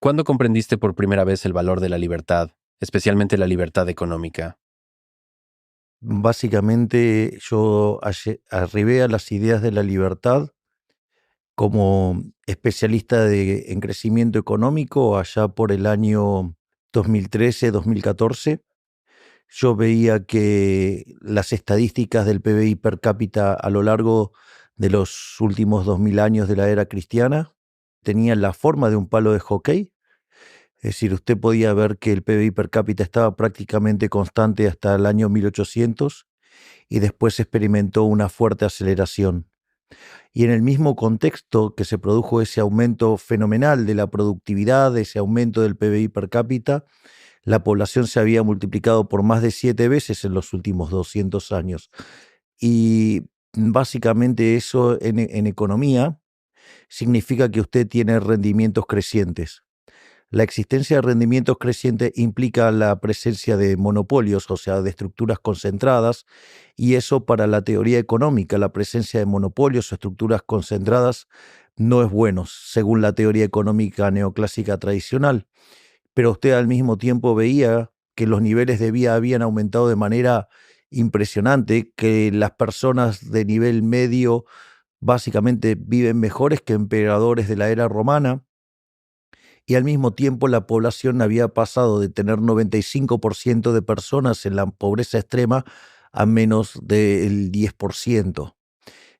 ¿Cuándo comprendiste por primera vez el valor de la libertad, especialmente la libertad económica? Básicamente yo arribé a las ideas de la libertad como especialista en crecimiento económico allá por el año 2013-2014. Yo veía que las estadísticas del PBI per cápita a lo largo de los últimos 2000 años de la era cristiana tenían la forma de un palo de hockey. Es decir, usted podía ver que el PBI per cápita estaba prácticamente constante hasta el año 1800 y después experimentó una fuerte aceleración. Y en el mismo contexto que se produjo ese aumento fenomenal de la productividad, ese aumento del PBI per cápita, la población se había multiplicado por más de 7 veces en los últimos 200 años. Y básicamente eso en economía significa que usted tiene rendimientos crecientes. La existencia de rendimientos crecientes implica la presencia de monopolios, o sea, de estructuras concentradas, y eso para la teoría económica, la presencia de monopolios o estructuras concentradas no es bueno, según la teoría económica neoclásica tradicional. Pero usted al mismo tiempo veía que los niveles de vida habían aumentado de manera impresionante, que las personas de nivel medio básicamente viven mejores que emperadores de la era romana, y al mismo tiempo la población había pasado de tener 95% de personas en la pobreza extrema a menos del 10%.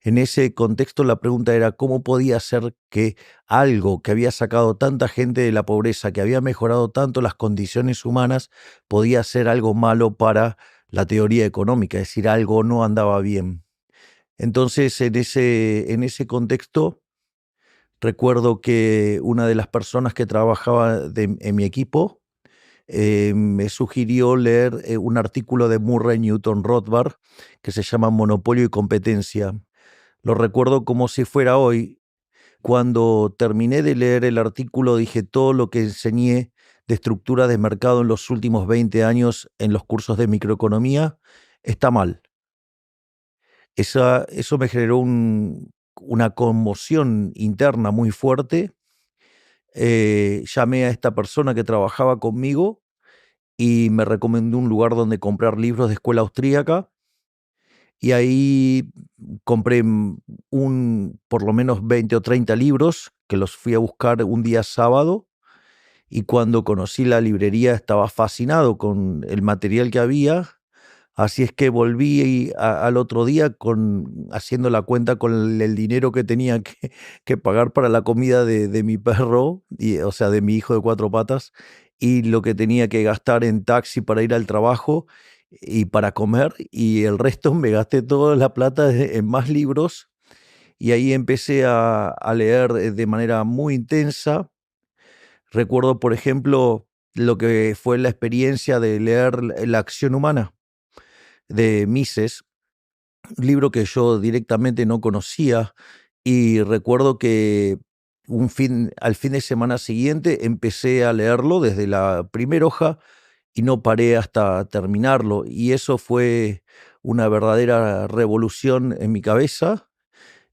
En ese contexto la pregunta era cómo podía ser que algo que había sacado tanta gente de la pobreza, que había mejorado tanto las condiciones humanas, podía ser algo malo para la teoría económica, es decir, algo no andaba bien. Entonces, en ese contexto, recuerdo que una de las personas que trabajaba en mi equipo me sugirió leer un artículo de Murray Newton Rothbard que se llama Monopolio y competencia. Lo recuerdo como si fuera hoy. Cuando terminé de leer el artículo dije todo lo que enseñé de estructura de mercado en los últimos 20 años en los cursos de microeconomía está mal. Eso me generó una conmoción interna muy fuerte. Llamé a esta persona que trabajaba conmigo y me recomendó un lugar donde comprar libros de escuela austríaca, y ahí compré por lo menos 20 o 30 libros que los fui a buscar un día sábado, y cuando conocí la librería estaba fascinado con el material que había. Así es que volví al otro día haciendo la cuenta con el dinero que tenía que pagar para la comida de mi perro, o sea, de mi hijo de 4 patas, y lo que tenía que gastar en taxi para ir al trabajo y para comer, y el resto me gasté toda la plata en más libros, y ahí empecé a leer de manera muy intensa. Recuerdo, por ejemplo, lo que fue la experiencia de leer La acción humana de Mises, un libro que yo directamente no conocía, y recuerdo que al fin de semana siguiente empecé a leerlo desde la primera hoja y no paré hasta terminarlo, y eso fue una verdadera revolución en mi cabeza.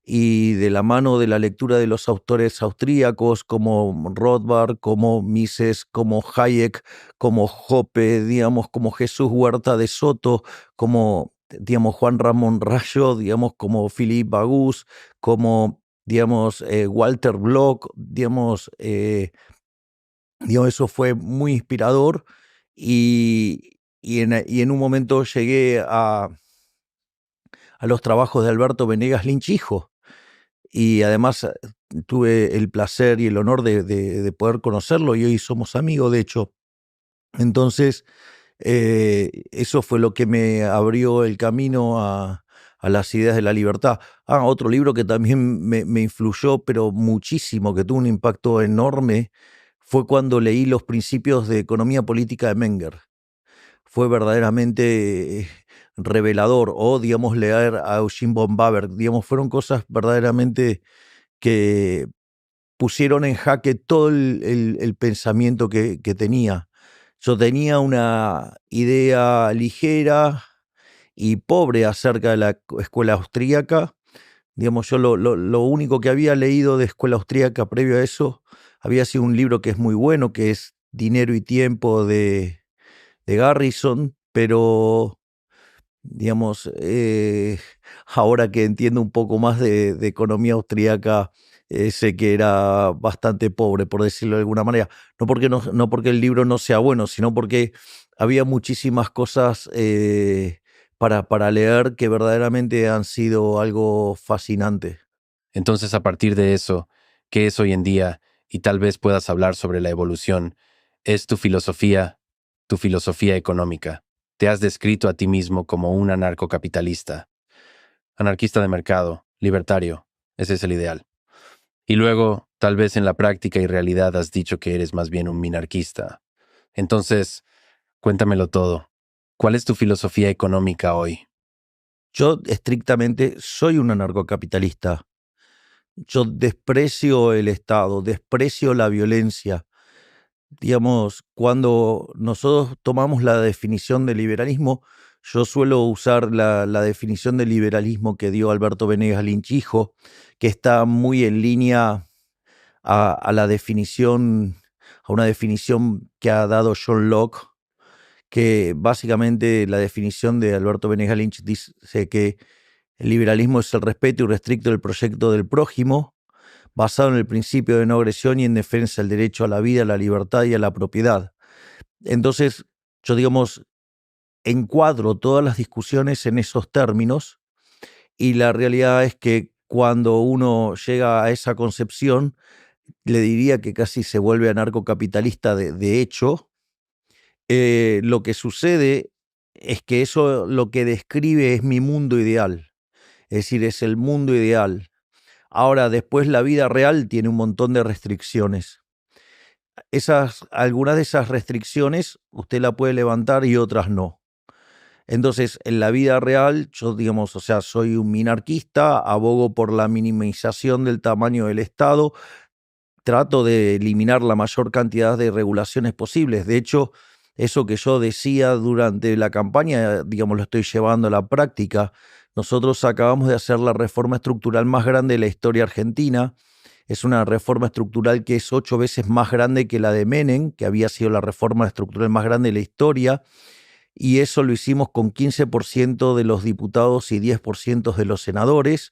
Y de la mano de la lectura de los autores austríacos como Rothbard, como Mises, como Hayek, como Hoppe, digamos, como Jesús Huerta de Soto, como, digamos, Juan Ramón Rayo, digamos, como Philippe Bagus, como, digamos, Walter Block, digamos, eso fue muy inspirador, y en un momento llegué a los trabajos de Alberto Venegas Lynch hijo. Y además tuve el placer y el honor de poder conocerlo, y hoy somos amigos, de hecho. Entonces, eso fue lo que me abrió el camino a las ideas de la libertad. Otro libro que también me influyó, pero muchísimo, que tuvo un impacto enorme, fue cuando leí Los principios de economía política de Menger. Fue verdaderamente revelador, o digamos leer a Eugene von Baber, digamos, fueron cosas verdaderamente que pusieron en jaque todo el pensamiento que tenía. Yo tenía una idea ligera y pobre acerca de la escuela austríaca. Digamos, yo lo único que había leído de escuela austríaca previo a eso había sido un libro que es muy bueno, que es Dinero y Tiempo de Garrison, pero digamos, ahora que entiendo un poco más de economía austríaca, sé que era bastante pobre, por decirlo de alguna manera. No porque el libro no sea bueno, sino porque había muchísimas cosas para leer que verdaderamente han sido algo fascinante. Entonces, a partir de eso, ¿qué es hoy en día? Y tal vez puedas hablar sobre la evolución. Es tu filosofía económica. Te has descrito a ti mismo como un anarcocapitalista, anarquista de mercado, libertario. Ese es el ideal. Y luego, tal vez en la práctica y realidad has dicho que eres más bien un minarquista. Entonces, cuéntamelo todo. ¿Cuál es tu filosofía económica hoy? Yo estrictamente soy un anarcocapitalista. Yo desprecio el Estado, desprecio la violencia. Digamos, cuando nosotros tomamos la definición de liberalismo, yo suelo usar la definición de liberalismo que dio Alberto Venegas Lynch hijo, que está muy en línea a la definición, a una definición que ha dado John Locke, que básicamente la definición de Alberto Venegas Lynch dice que el liberalismo es el respeto irrestricto del proyecto del prójimo, basado en el principio de no agresión y en defensa del derecho a la vida, a la libertad y a la propiedad. Entonces, yo, digamos, encuadro todas las discusiones en esos términos y la realidad es que cuando uno llega a esa concepción, le diría que casi se vuelve anarcocapitalista de hecho. Lo que sucede es que eso lo que describe es mi mundo ideal, es decir, es el mundo ideal. Ahora, después la vida real tiene un montón de restricciones. Algunas de esas restricciones usted la puede levantar y otras no. Entonces, en la vida real, yo, digamos, o sea, soy un minarquista, abogo por la minimización del tamaño del Estado, trato de eliminar la mayor cantidad de regulaciones posibles. De hecho, eso que yo decía durante la campaña, digamos, lo estoy llevando a la práctica. Nosotros acabamos de hacer la reforma estructural más grande de la historia argentina. Es una reforma estructural que es 8 veces más grande que la de Menem, que había sido la reforma estructural más grande de la historia, y eso lo hicimos con 15% de los diputados y 10% de los senadores.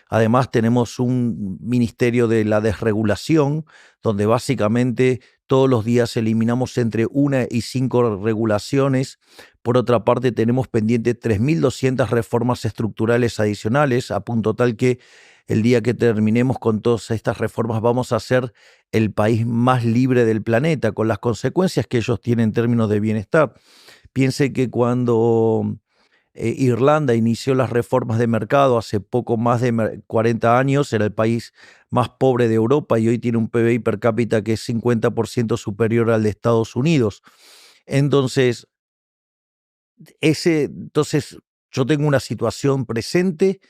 Además, tenemos un ministerio de la desregulación, donde básicamente todos los días eliminamos entre 1 y 5 regulaciones. Por otra parte, tenemos pendiente 3.200 reformas estructurales adicionales, a punto tal que el día que terminemos con todas estas reformas vamos a ser el país más libre del planeta, con las consecuencias que ellos tienen en términos de bienestar. Piense que cuando Irlanda inició las reformas de mercado hace poco más de 40 años, era el país más pobre de Europa y hoy tiene un PBI per cápita que es 50% superior al de Estados Unidos. Entonces, entonces yo tengo una situación presente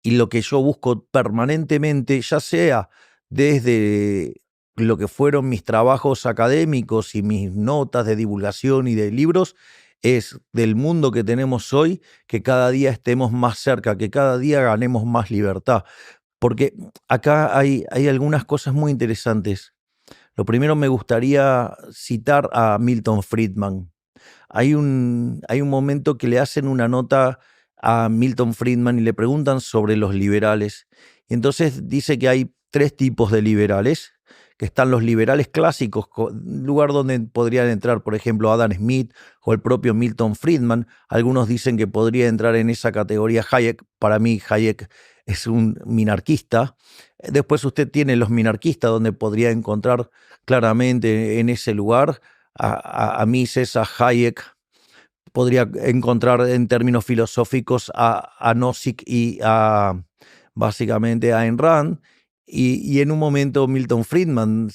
y lo que yo busco permanentemente, ya sea desde lo que fueron mis trabajos académicos y mis notas de divulgación y de libros, es del mundo que tenemos hoy, que cada día estemos más cerca, que cada día ganemos más libertad. Porque acá hay algunas cosas muy interesantes. Lo primero, me gustaría citar a Milton Friedman. Hay un momento que le hacen una nota a Milton Friedman y le preguntan sobre los liberales. Y entonces dice que hay 3 tipos de liberales, que están los liberales clásicos, lugar donde podrían entrar, por ejemplo, Adam Smith o el propio Milton Friedman. Algunos dicen que podría entrar en esa categoría Hayek. Para mí, Hayek es un minarquista. Después usted tiene los minarquistas, donde podría encontrar claramente en ese lugar a Mises, a Hayek, podría encontrar en términos filosóficos a Nozick y básicamente a Ayn Rand, y en un momento Milton Friedman,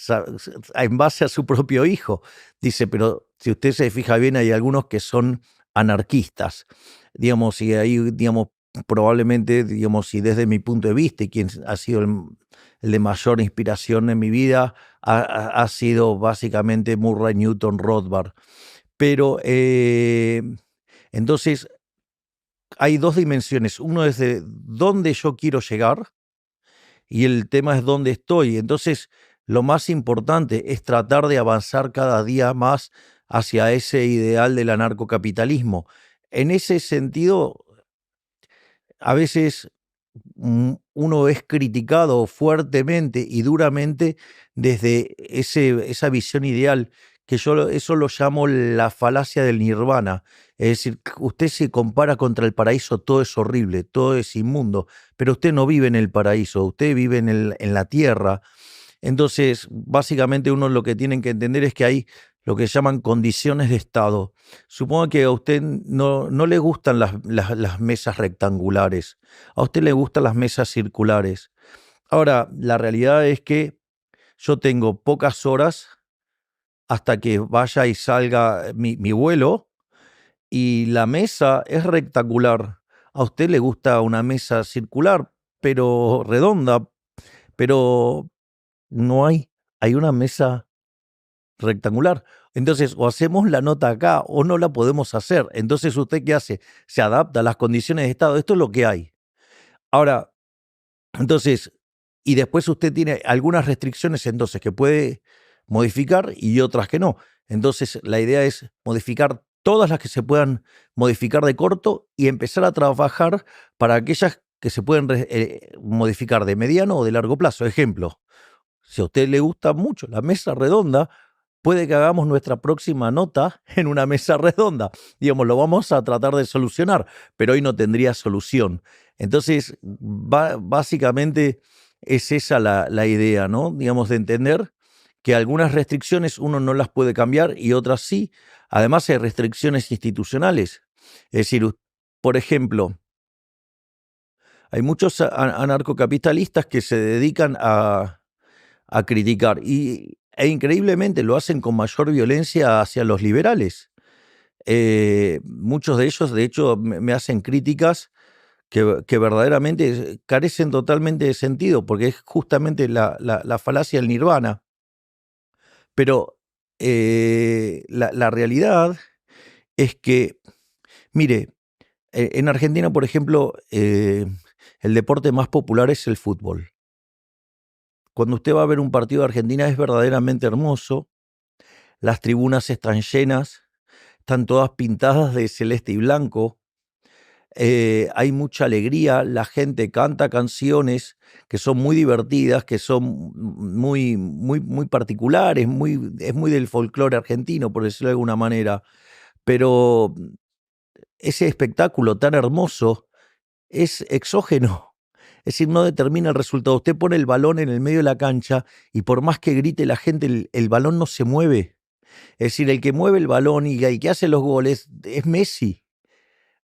en base a su propio hijo, dice, pero si usted se fija bien, hay algunos que son anarquistas, digamos, y ahí, digamos, probablemente, digamos, y desde mi punto de vista, y quien ha sido el de mayor inspiración en mi vida, ha sido básicamente Murray Newton Rothbard. Pero entonces hay 2 dimensiones. Uno es de dónde yo quiero llegar y el tema es dónde estoy. Entonces, lo más importante es tratar de avanzar cada día más hacia ese ideal del anarcocapitalismo. En ese sentido, a veces uno es criticado fuertemente y duramente desde esa visión ideal, que yo eso lo llamo la falacia del nirvana. Es decir, usted se compara contra el paraíso, todo es horrible, todo es inmundo, pero usted no vive en el paraíso, usted vive en la tierra. Entonces, básicamente uno lo que tienen que entender es que hay lo que llaman condiciones de estado. Supongo que a usted no le gustan las mesas rectangulares, a usted le gustan las mesas circulares. Ahora, la realidad es que yo tengo pocas horas hasta que vaya y salga mi vuelo y la mesa es rectangular. A usted le gusta una mesa circular, pero redonda, pero no hay una mesa rectangular. Entonces, o hacemos la nota acá o no la podemos hacer. Entonces, ¿usted qué hace? Se adapta a las condiciones de estado. Esto es lo que hay. Ahora, entonces, y después usted tiene algunas restricciones entonces que puede modificar y otras que no. Entonces, la idea es modificar todas las que se puedan modificar de corto y empezar a trabajar para aquellas que se pueden modificar de mediano o de largo plazo. Ejemplo, si a usted le gusta mucho la mesa redonda, puede que hagamos nuestra próxima nota en una mesa redonda. Digamos, lo vamos a tratar de solucionar, pero hoy no tendría solución. Entonces, básicamente es esa la idea, ¿no? Digamos, de entender que algunas restricciones uno no las puede cambiar y otras sí. Además, hay restricciones institucionales. Es decir, por ejemplo, hay muchos anarcocapitalistas que se dedican a criticar e increíblemente lo hacen con mayor violencia hacia los liberales. Muchos de ellos, de hecho, me hacen críticas que verdaderamente carecen totalmente de sentido, porque es justamente la falacia del nirvana. Pero la realidad es que, mire, en Argentina, por ejemplo, el deporte más popular es el fútbol. Cuando usted va a ver un partido de Argentina es verdaderamente hermoso. Las tribunas están llenas, están todas pintadas de celeste y blanco. Hay mucha alegría, la gente canta canciones que son muy divertidas, que son muy particulares, es muy del folclore argentino, por decirlo de alguna manera. Pero ese espectáculo tan hermoso es exógeno. Es decir, no determina el resultado. Usted pone el balón en el medio de la cancha y por más que grite la gente, el balón no se mueve. Es decir, el que mueve el balón y que hace los goles es Messi.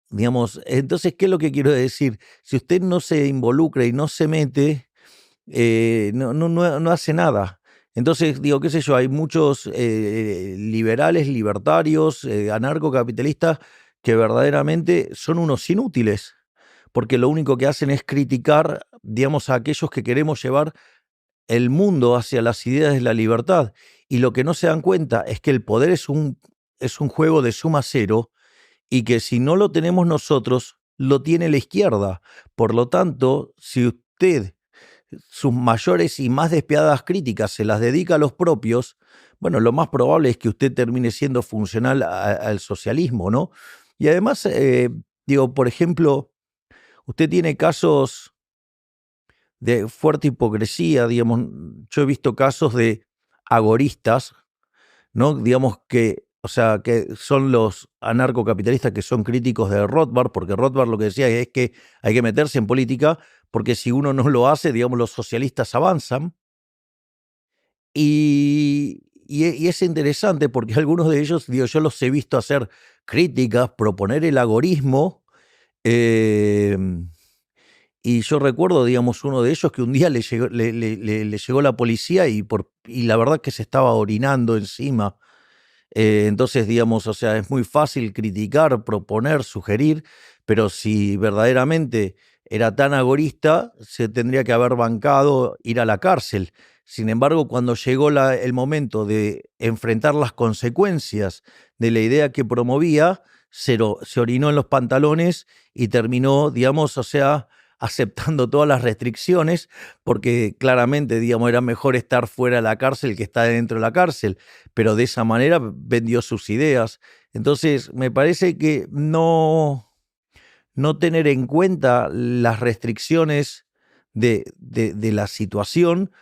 Digamos, entonces, ¿qué es lo que quiero decir? Si usted no se involucra y no se mete, no hace nada. Entonces, digo, qué sé yo, hay muchos liberales, libertarios, anarcocapitalistas que verdaderamente son unos inútiles, porque lo único que hacen es criticar, digamos, a aquellos que queremos llevar el mundo hacia las ideas de la libertad. Y lo que no se dan cuenta es que el poder es un juego de suma cero y que si no lo tenemos nosotros, lo tiene la izquierda. Por lo tanto, si usted sus mayores y más despiadadas críticas se las dedica a los propios, bueno, lo más probable es que usted termine siendo funcional al socialismo, ¿no? Y además, digo, por ejemplo, usted tiene casos de fuerte hipocresía, digamos, yo he visto casos de agoristas, ¿no? Digamos que, o sea, que son los anarcocapitalistas que son críticos de Rothbard, porque Rothbard lo que decía es que hay que meterse en política, porque si uno no lo hace, digamos, los socialistas avanzan. Y es interesante porque algunos de ellos, digo, yo los he visto hacer críticas, proponer el agorismo. eh, y yo recuerdo, digamos, uno de ellos que un día le llegó la policía y la verdad que se estaba orinando encima. Entonces, digamos, o sea, es muy fácil criticar, proponer, sugerir, pero si verdaderamente era tan agorista, se tendría que haber bancado ir a la cárcel. Sin embargo, cuando llegó el momento de enfrentar las consecuencias de la idea que promovía, se orinó en los pantalones y terminó, digamos, o sea, aceptando todas las restricciones, porque claramente, digamos, era mejor estar fuera de la cárcel que estar dentro de la cárcel, pero de esa manera vendió sus ideas. Entonces, me parece que no tener en cuenta las restricciones de la situación,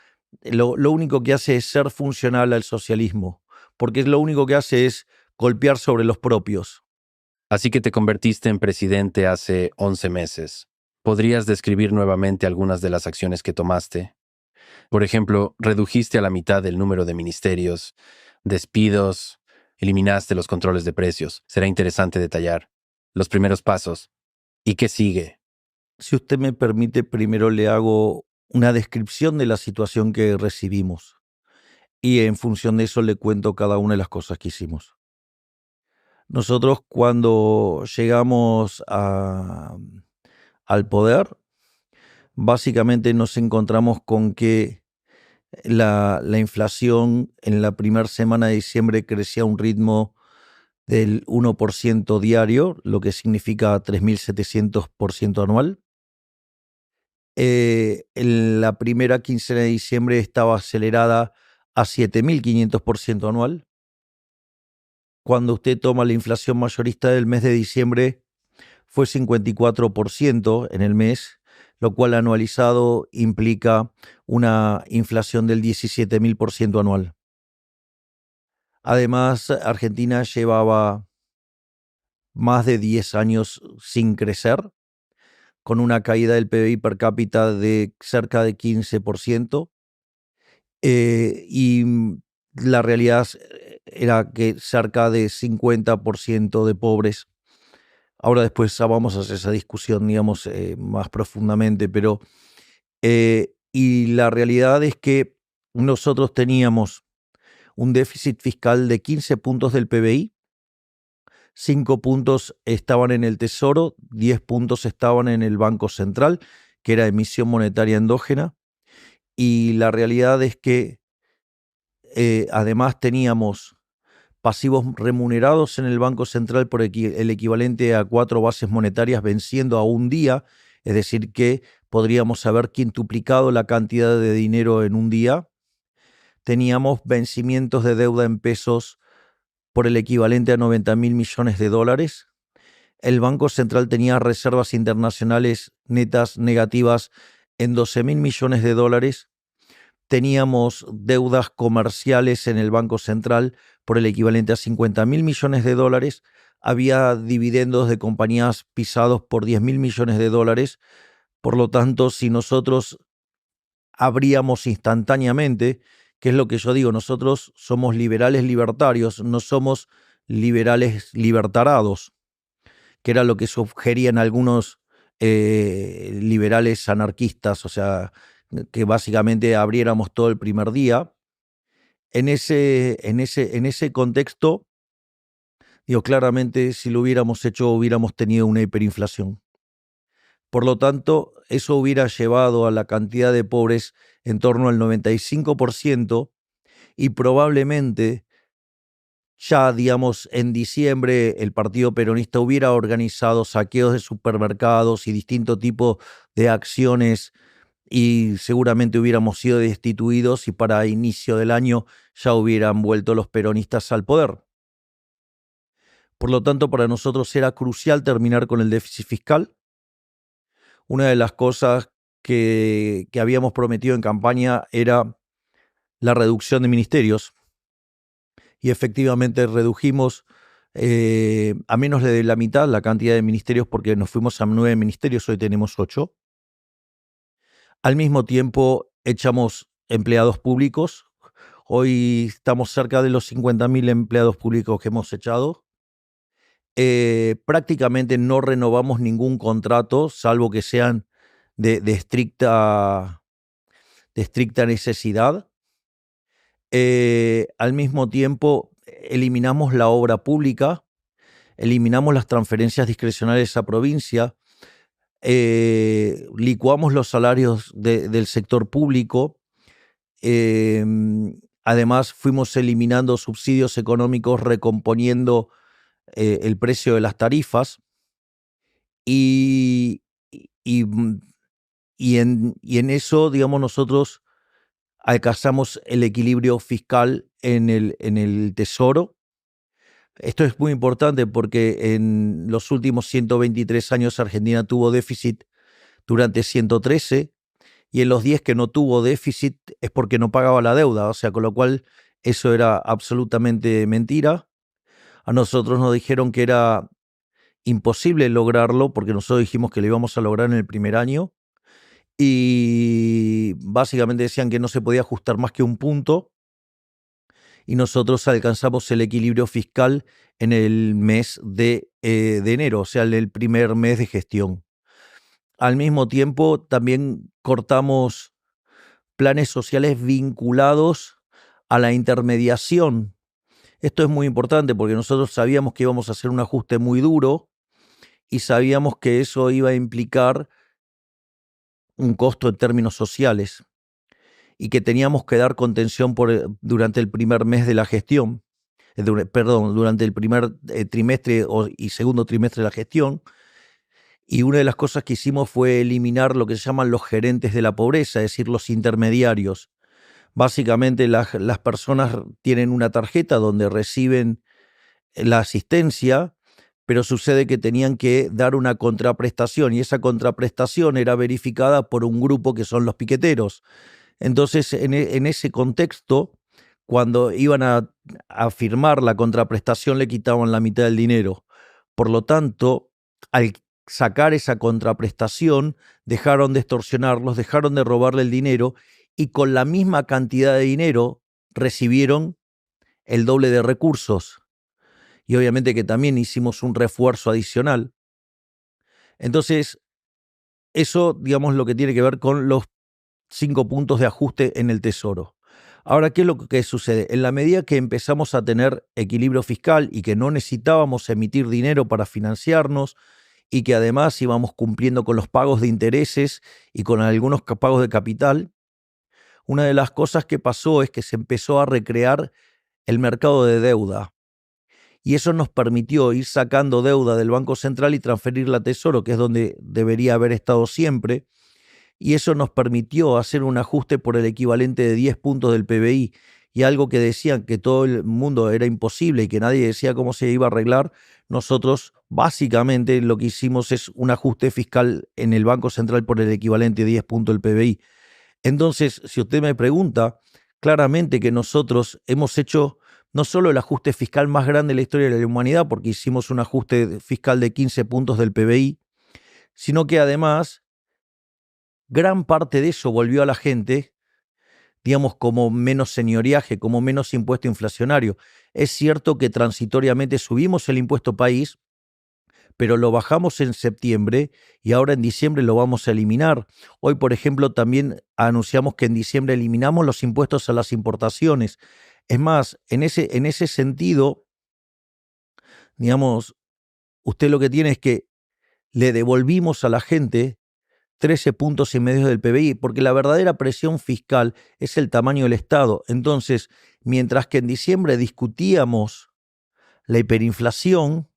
lo único que hace es ser funcional al socialismo, porque lo único que hace es golpear sobre los propios. Así que te convertiste en presidente hace 11 meses. ¿Podrías describir nuevamente algunas de las acciones que tomaste? Por ejemplo, redujiste a la mitad el número de ministerios, despidos, eliminaste los controles de precios. Será interesante detallar los primeros pasos. ¿Y qué sigue? Si usted me permite, primero le hago una descripción de la situación que recibimos y en función de eso le cuento cada una de las cosas que hicimos. Nosotros cuando llegamos al poder, básicamente nos encontramos con que la inflación en la primera semana de diciembre crecía a un ritmo del 1% diario, lo que significa 3.700% anual. En la primera quincena de diciembre estaba acelerada a 7.500% anual. Cuando usted toma la inflación mayorista del mes de diciembre, fue 54% en el mes, lo cual anualizado implica una inflación del 17.000% anual. Además, Argentina llevaba más de 10 años sin crecer, con una caída del PBI per cápita de cerca de 15%, y la realidad era que cerca de 50% de pobres. Ahora después vamos a hacer esa discusión, digamos, más profundamente, pero y la realidad es que nosotros teníamos un déficit fiscal de 15 puntos del PBI, 5 puntos estaban en el Tesoro, 10 puntos estaban en el Banco Central, que era emisión monetaria endógena, y la realidad es que además teníamos pasivos remunerados en el Banco Central por el equivalente a 4 bases monetarias venciendo a un día, es decir, que podríamos haber quintuplicado la cantidad de dinero en un día. Teníamos vencimientos de deuda en pesos por el equivalente a 90.000 millones de dólares. El Banco Central tenía reservas internacionales netas negativas en 12.000 millones de dólares. Teníamos deudas comerciales en el Banco Central por el equivalente a 50.000 millones de dólares. Había dividendos de compañías pisados por 10.000 millones de dólares. Por lo tanto, si nosotros abríamos instantáneamente, que es lo que yo digo, nosotros somos liberales libertarios, no somos liberales libertarados, que era lo que sugerían algunos liberales anarquistas, o sea, que básicamente abriéramos todo el primer día. En ese contexto, digo, claramente si lo hubiéramos hecho hubiéramos tenido una hiperinflación. Por lo tanto, eso hubiera llevado a la cantidad de pobres en torno al 95% y probablemente ya, digamos, en diciembre el Partido Peronista hubiera organizado saqueos de supermercados y distinto tipo de acciones y seguramente hubiéramos sido destituidos y para inicio del año ya hubieran vuelto los peronistas al poder. Por lo tanto, para nosotros era crucial terminar con el déficit fiscal. Una de las cosas que habíamos prometido en campaña era la reducción de ministerios y efectivamente redujimos a menos de la mitad la cantidad de ministerios porque nos fuimos a 9 ministerios, hoy tenemos 8. Al mismo tiempo echamos empleados públicos, hoy estamos cerca de los 50.000 empleados públicos que hemos echado. Prácticamente no renovamos ningún contrato, salvo que sean de estricta necesidad. Al mismo tiempo, eliminamos la obra pública, eliminamos las transferencias discrecionales a provincia, licuamos los salarios del sector público. Además, fuimos eliminando subsidios económicos, recomponiendo el precio de las tarifas y y en eso, digamos, nosotros alcanzamos el equilibrio fiscal en el Tesoro. Esto es muy importante porque en los últimos 123 años Argentina tuvo déficit durante 113 y en los 10 que no tuvo déficit es porque no pagaba la deuda, o sea, con lo cual eso era absolutamente mentira. A nosotros nos dijeron que era imposible lograrlo porque nosotros dijimos que lo íbamos a lograr en el primer año y básicamente decían que no se podía ajustar más que un punto y nosotros alcanzamos el equilibrio fiscal en el mes de enero, o sea, en el primer mes de gestión. Al mismo tiempo, también cortamos planes sociales vinculados a la intermediación. Esto es muy importante porque nosotros sabíamos que íbamos a hacer un ajuste muy duro y sabíamos que eso iba a implicar un costo en términos sociales y que teníamos que dar contención durante el primer mes de la gestión, durante el primer trimestre y segundo trimestre de la gestión. Y una de las cosas que hicimos fue eliminar lo que se llaman los gerentes de la pobreza, es decir, los intermediarios. Básicamente las personas tienen una tarjeta donde reciben la asistencia, pero sucede que tenían que dar una contraprestación y esa contraprestación era verificada por un grupo que son los piqueteros. Entonces, en ese contexto, cuando iban a firmar la contraprestación, le quitaban la mitad del dinero. Por lo tanto, al sacar esa contraprestación, dejaron de extorsionarlos, dejaron de robarle el dinero y con la misma cantidad de dinero recibieron el doble de recursos. Y obviamente que también hicimos un refuerzo adicional. Entonces, eso, digamos, lo que tiene que ver con los 5 puntos de ajuste en el Tesoro. Ahora, ¿qué es lo que sucede? En la medida que empezamos a tener equilibrio fiscal y que no necesitábamos emitir dinero para financiarnos y que además íbamos cumpliendo con los pagos de intereses y con algunos pagos de capital, una de las cosas que pasó es que se empezó a recrear el mercado de deuda. Y eso nos permitió ir sacando deuda del Banco Central y transferirla a Tesoro, que es donde debería haber estado siempre. Y eso nos permitió hacer un ajuste por el equivalente de 10 puntos del PBI. Y algo que decían que todo el mundo era imposible y que nadie decía cómo se iba a arreglar, nosotros básicamente lo que hicimos es un ajuste fiscal en el Banco Central por el equivalente de 10 puntos del PBI. Entonces, si usted me pregunta, claramente que nosotros hemos hecho no solo el ajuste fiscal más grande de la historia de la humanidad, porque hicimos un ajuste fiscal de 15 puntos del PBI, sino que además gran parte de eso volvió a la gente, digamos, como menos señoriaje, como menos impuesto inflacionario. Es cierto que transitoriamente subimos el impuesto país, pero lo bajamos en septiembre y ahora en diciembre lo vamos a eliminar. Hoy, por ejemplo, también anunciamos que en diciembre eliminamos los impuestos a las importaciones. Es más, en ese sentido, digamos, usted lo que tiene es que le devolvimos a la gente 13 puntos y medio del PBI, porque la verdadera presión fiscal es el tamaño del Estado. Entonces, mientras que en diciembre discutíamos la hiperinflación,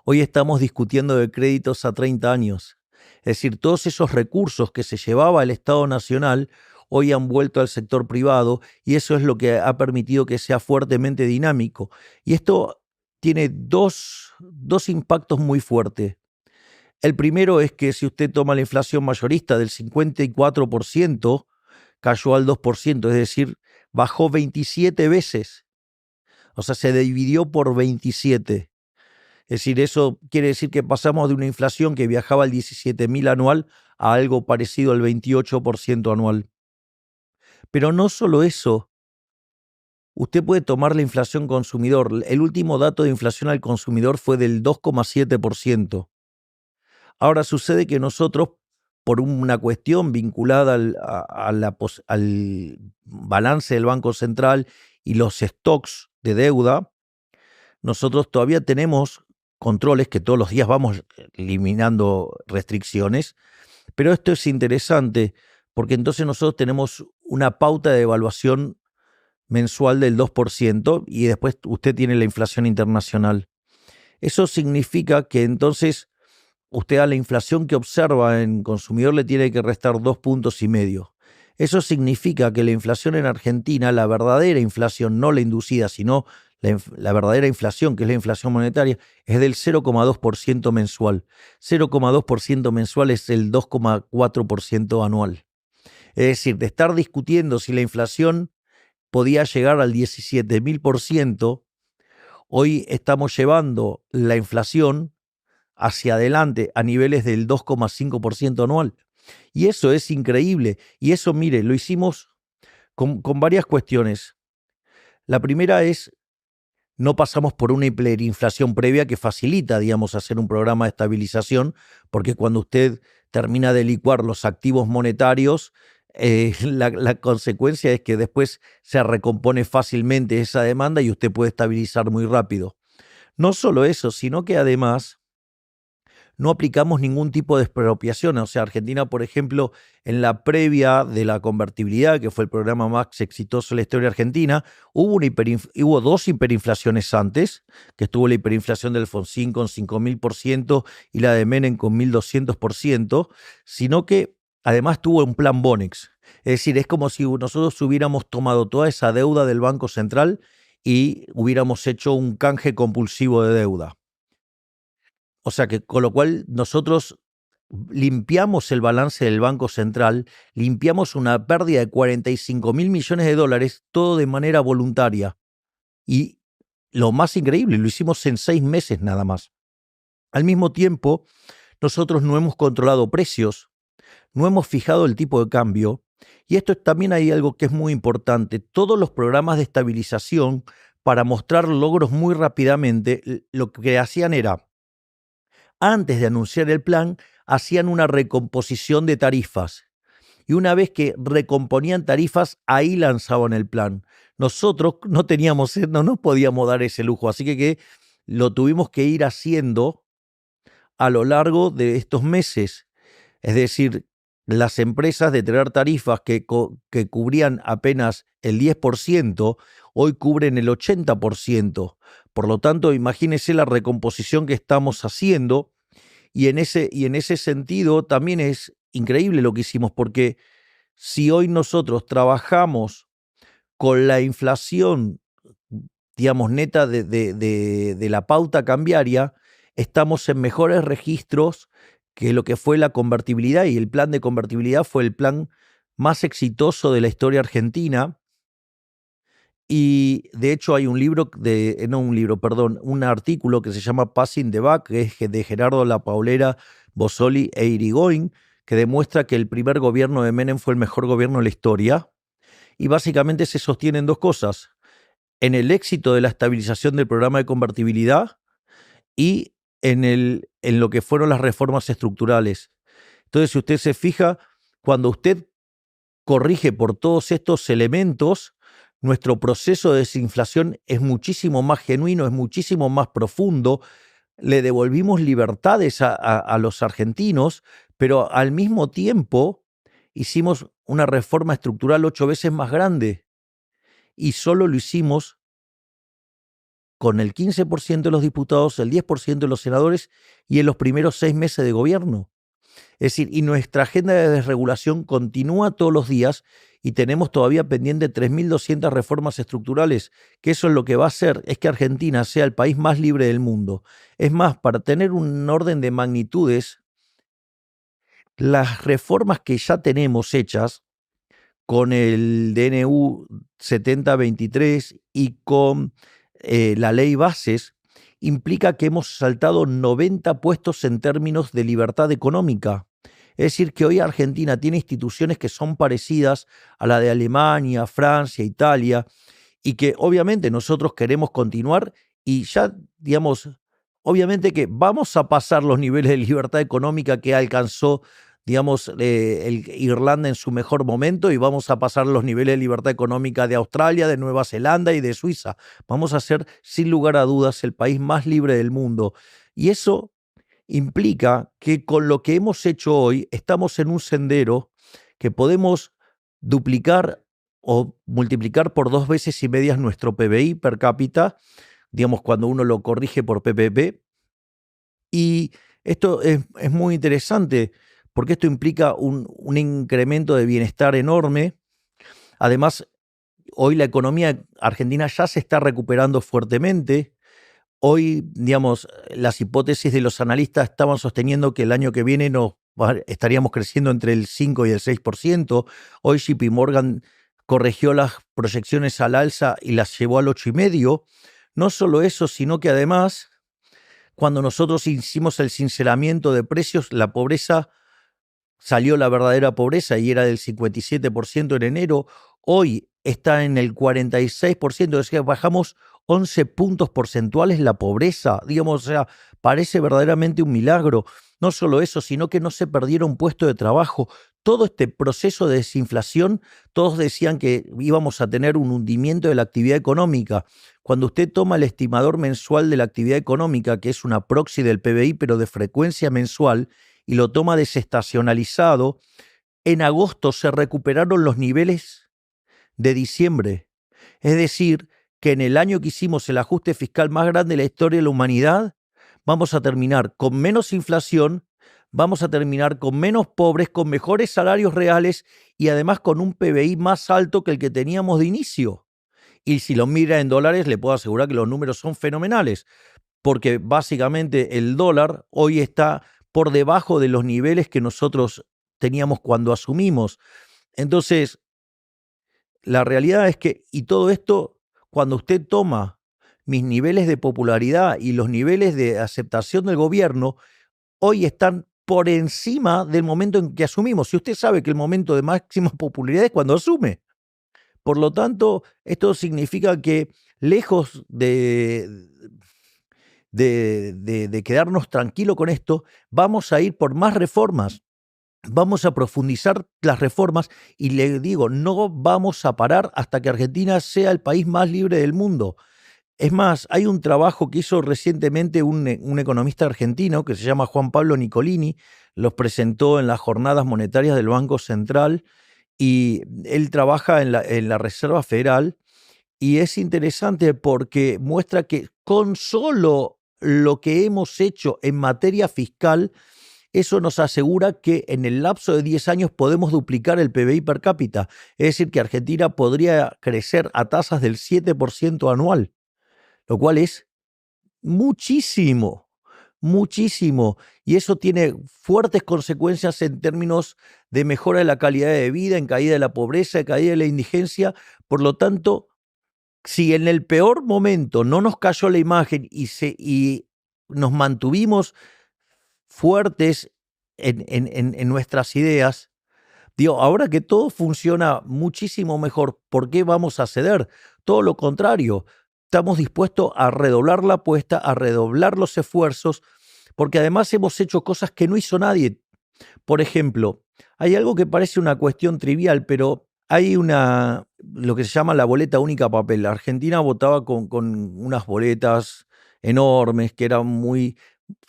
hoy estamos discutiendo de créditos a 30 años. Es decir, todos esos recursos que se llevaba el Estado Nacional hoy han vuelto al sector privado y eso es lo que ha permitido que sea fuertemente dinámico. Y esto tiene dos impactos muy fuertes. El primero es que si usted toma la inflación mayorista del 54%, cayó al 2%, es decir, bajó 27 veces. O sea, se dividió por 27. Es decir, eso quiere decir que pasamos de una inflación que viajaba al 17.000 anual a algo parecido al 28% anual. Pero no solo eso. Usted puede tomar la inflación consumidor. El último dato de inflación al consumidor fue del 2,7%. Ahora sucede que nosotros, por una cuestión vinculada al balance del Banco Central y los stocks de deuda, nosotros todavía tenemos controles que todos los días vamos eliminando restricciones, pero esto es interesante porque entonces nosotros tenemos una pauta de evaluación mensual del 2% y después usted tiene la inflación internacional. Eso significa que entonces usted a la inflación que observa en consumidor le tiene que restar 2,5 puntos. Eso significa que la inflación en Argentina, la verdadera inflación, no la inducida, sino la verdadera inflación, que es la inflación monetaria, es del 0,2% mensual. 0,2% mensual es el 2,4% anual. Es decir, de estar discutiendo si la inflación podía llegar al 17.000%, hoy estamos llevando la inflación hacia adelante a niveles del 2,5% anual. Y eso es increíble. Y eso, mire, lo hicimos con varias cuestiones. La primera es, no pasamos por una hiperinflación previa que facilita, digamos, hacer un programa de estabilización, porque cuando usted termina de licuar los activos monetarios, la consecuencia es que después se recompone fácilmente esa demanda y usted puede estabilizar muy rápido. No solo eso, sino que además no aplicamos ningún tipo de expropiación. O sea, Argentina, por ejemplo, en la previa de la convertibilidad, que fue el programa más exitoso de la historia argentina, hubo 2 hiperinflaciones antes, que estuvo la hiperinflación del Alfonsín con 5.000% y la de Menem con 1.200%, sino que además tuvo un plan Bonex. Es decir, es como si nosotros hubiéramos tomado toda esa deuda del Banco Central y hubiéramos hecho un canje compulsivo de deuda. O sea que con lo cual nosotros limpiamos el balance del Banco Central, limpiamos una pérdida de 45.000 millones de dólares, todo de manera voluntaria. Y lo más increíble, lo hicimos en 6 meses nada más. Al mismo tiempo, nosotros no hemos controlado precios, no hemos fijado el tipo de cambio. Y esto también hay algo que es muy importante. Todos los programas de estabilización, para mostrar logros muy rápidamente, lo que hacían era, antes de anunciar el plan, hacían una recomposición de tarifas. Y una vez que recomponían tarifas, ahí lanzaban el plan. Nosotros no nos podíamos dar ese lujo, así que lo tuvimos que ir haciendo a lo largo de estos meses. Es decir, las empresas de tener tarifas que cubrían apenas el 10%, hoy cubren el 80%. Por lo tanto, imagínense la recomposición que estamos haciendo. Y en ese sentido también es increíble lo que hicimos, porque si hoy nosotros trabajamos con la inflación, digamos, neta de la pauta cambiaria, estamos en mejores registros que lo que fue la convertibilidad, y el plan de convertibilidad fue el plan más exitoso de la historia argentina. Y de hecho hay un artículo que se llama Passing the Buck, que es de Gerardo La Paulera, Bossoli e Irigoyen, que demuestra que el primer gobierno de Menem fue el mejor gobierno de la historia. Y básicamente se sostienen 2 cosas: en el éxito de la estabilización del programa de convertibilidad y en lo que fueron las reformas estructurales. Entonces, si usted se fija, cuando usted corrige por todos estos elementos, nuestro proceso de desinflación es muchísimo más genuino, es muchísimo más profundo. Le devolvimos libertades a los argentinos, pero al mismo tiempo hicimos una reforma estructural 8 veces más grande, y solo lo hicimos con el 15% de los diputados, el 10% de los senadores y en los primeros 6 meses de gobierno. Es decir, y nuestra agenda de desregulación continúa todos los días, y tenemos todavía pendiente 3.200 reformas estructurales, que eso es lo que va a hacer, es que Argentina sea el país más libre del mundo. Es más, para tener un orden de magnitudes, las reformas que ya tenemos hechas con el DNU 7023 y con la ley bases, implica que hemos saltado 90 puestos en términos de libertad económica. Es decir, que hoy Argentina tiene instituciones que son parecidas a la de Alemania, Francia, Italia, y que obviamente nosotros queremos continuar, y ya, digamos, obviamente que vamos a pasar los niveles de libertad económica que alcanzó, digamos, Irlanda en su mejor momento, y vamos a pasar los niveles de libertad económica de Australia, de Nueva Zelanda y de Suiza. Vamos a ser, sin lugar a dudas, el país más libre del mundo. Y eso implica que con lo que hemos hecho hoy estamos en un sendero que podemos duplicar o multiplicar por 2,5 veces nuestro PBI per cápita, digamos, cuando uno lo corrige por PPP, y Esto es muy interesante porque esto implica un incremento de bienestar enorme. Además, hoy la economía argentina ya se está recuperando fuertemente. Hoy, digamos, las hipótesis de los analistas estaban sosteniendo que el año que viene estaríamos creciendo entre el 5 y el 6%. Hoy JP Morgan corrigió las proyecciones al alza y las llevó al 8,5%. No solo eso, sino que además, cuando nosotros hicimos el sinceramiento de precios, la pobreza salió, la verdadera pobreza, y era del 57% en enero. Hoy está en el 46%, es decir, bajamos 11 puntos porcentuales la pobreza, digamos, o sea, parece verdaderamente un milagro. No solo eso, sino que no se perdieron puestos de trabajo. Todo este proceso de desinflación, todos decían que íbamos a tener un hundimiento de la actividad económica. Cuando usted toma el estimador mensual de la actividad económica, que es una proxy del PBI, pero de frecuencia mensual, y lo toma desestacionalizado, en agosto se recuperaron los niveles de diciembre. Es decir, que en el año que hicimos el ajuste fiscal más grande de la historia de la humanidad, vamos a terminar con menos inflación, vamos a terminar con menos pobres, con mejores salarios reales y además con un PBI más alto que el que teníamos de inicio. Y si lo mira en dólares, le puedo asegurar que los números son fenomenales, porque básicamente el dólar hoy está por debajo de los niveles que nosotros teníamos cuando asumimos. Entonces, la realidad es que, y todo esto, cuando usted toma mis niveles de popularidad y los niveles de aceptación del gobierno, hoy están por encima del momento en que asumimos. Y usted sabe que el momento de máxima popularidad es cuando asume. Por lo tanto, esto significa que lejos de quedarnos tranquilos con esto, vamos a ir por más reformas. Vamos a profundizar las reformas y le digo, no vamos a parar hasta que Argentina sea el país más libre del mundo. Es más, hay un trabajo que hizo recientemente un economista argentino que se llama Juan Pablo Nicolini, los presentó en las jornadas monetarias del Banco Central y él trabaja en la Reserva Federal y es interesante porque muestra que con solo lo que hemos hecho en materia fiscal, eso nos asegura que en el lapso de 10 años podemos duplicar el PBI per cápita. Es decir, que Argentina podría crecer a tasas del 7% anual, lo cual es muchísimo, muchísimo. Y eso tiene fuertes consecuencias en términos de mejora de la calidad de vida, en caída de la pobreza, en caída de la indigencia. Por lo tanto, si en el peor momento no nos cayó la imagen y nos mantuvimos fuertes en nuestras ideas, digo, ahora que todo funciona muchísimo mejor, ¿por qué vamos a ceder? Todo lo contrario, estamos dispuestos a redoblar la apuesta, a redoblar los esfuerzos, porque además hemos hecho cosas que no hizo nadie. Por ejemplo, hay algo que parece una cuestión trivial, pero hay lo que se llama la boleta única a papel. La Argentina votaba con unas boletas enormes que eran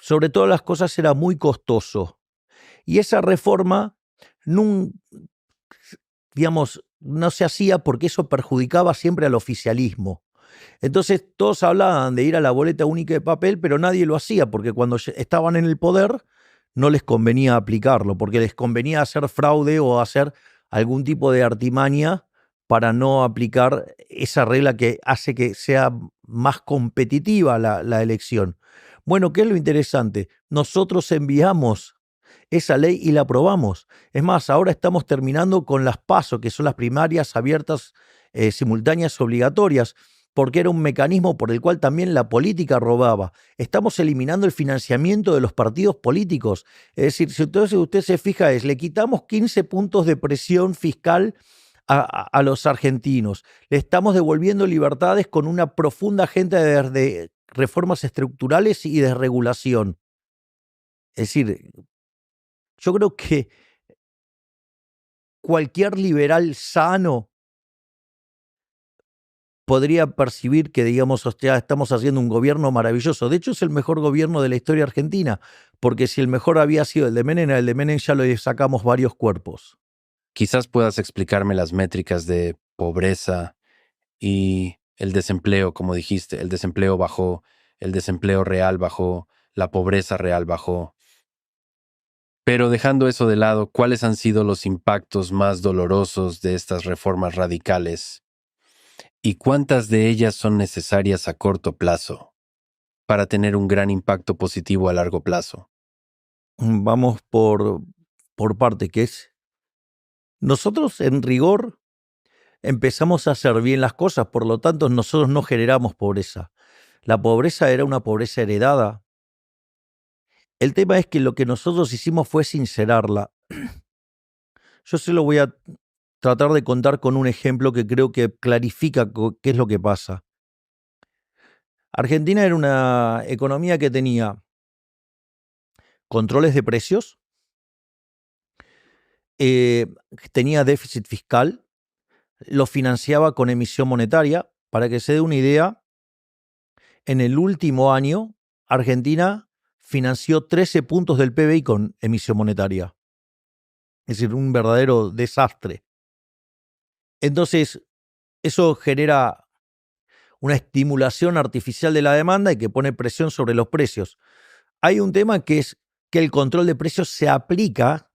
sobre todas las cosas era muy costoso. Y esa reforma, digamos, no se hacía porque eso perjudicaba siempre al oficialismo. Entonces todos hablaban de ir a la boleta única de papel, pero nadie lo hacía porque cuando estaban en el poder no les convenía aplicarlo, porque les convenía hacer fraude o hacer algún tipo de artimaña para no aplicar esa regla que hace que sea más competitiva la elección. Bueno, ¿qué es lo interesante? Nosotros enviamos esa ley y la aprobamos. Es más, ahora estamos terminando con las PASO, que son las primarias abiertas, simultáneas obligatorias, porque era un mecanismo por el cual también la política robaba. Estamos eliminando el financiamiento de los partidos políticos. Es decir, si entonces usted se fija, le quitamos 15 puntos de presión fiscal a los argentinos. Le estamos devolviendo libertades con una profunda agenda de reformas estructurales y de regulación. Es decir, yo creo que cualquier liberal sano podría percibir que, digamos, estamos haciendo un gobierno maravilloso. De hecho, es el mejor gobierno de la historia argentina, porque si el mejor había sido el de Menem ya le sacamos varios cuerpos. Quizás puedas explicarme las métricas de pobreza y el desempleo, como dijiste. El desempleo bajó, el desempleo real bajó, la pobreza real bajó. Pero dejando eso de lado, ¿cuáles han sido los impactos más dolorosos de estas reformas radicales? ¿Y cuántas de ellas son necesarias a corto plazo para tener un gran impacto positivo a largo plazo? Vamos por parte, que es, nosotros en rigor empezamos a hacer bien las cosas, por lo tanto nosotros no generamos pobreza. La pobreza era una pobreza heredada. El tema es que lo que nosotros hicimos fue sincerarla. Yo se lo voy a tratar de contar con un ejemplo que creo que clarifica qué es lo que pasa. Argentina era una economía que tenía controles de precios, tenía déficit fiscal, lo financiaba con emisión monetaria. Para que se dé una idea, en el último año, Argentina financió 13 puntos del PBI con emisión monetaria. Es decir, un verdadero desastre. Entonces, eso genera una estimulación artificial de la demanda y que pone presión sobre los precios. Hay un tema que es que el control de precios se aplica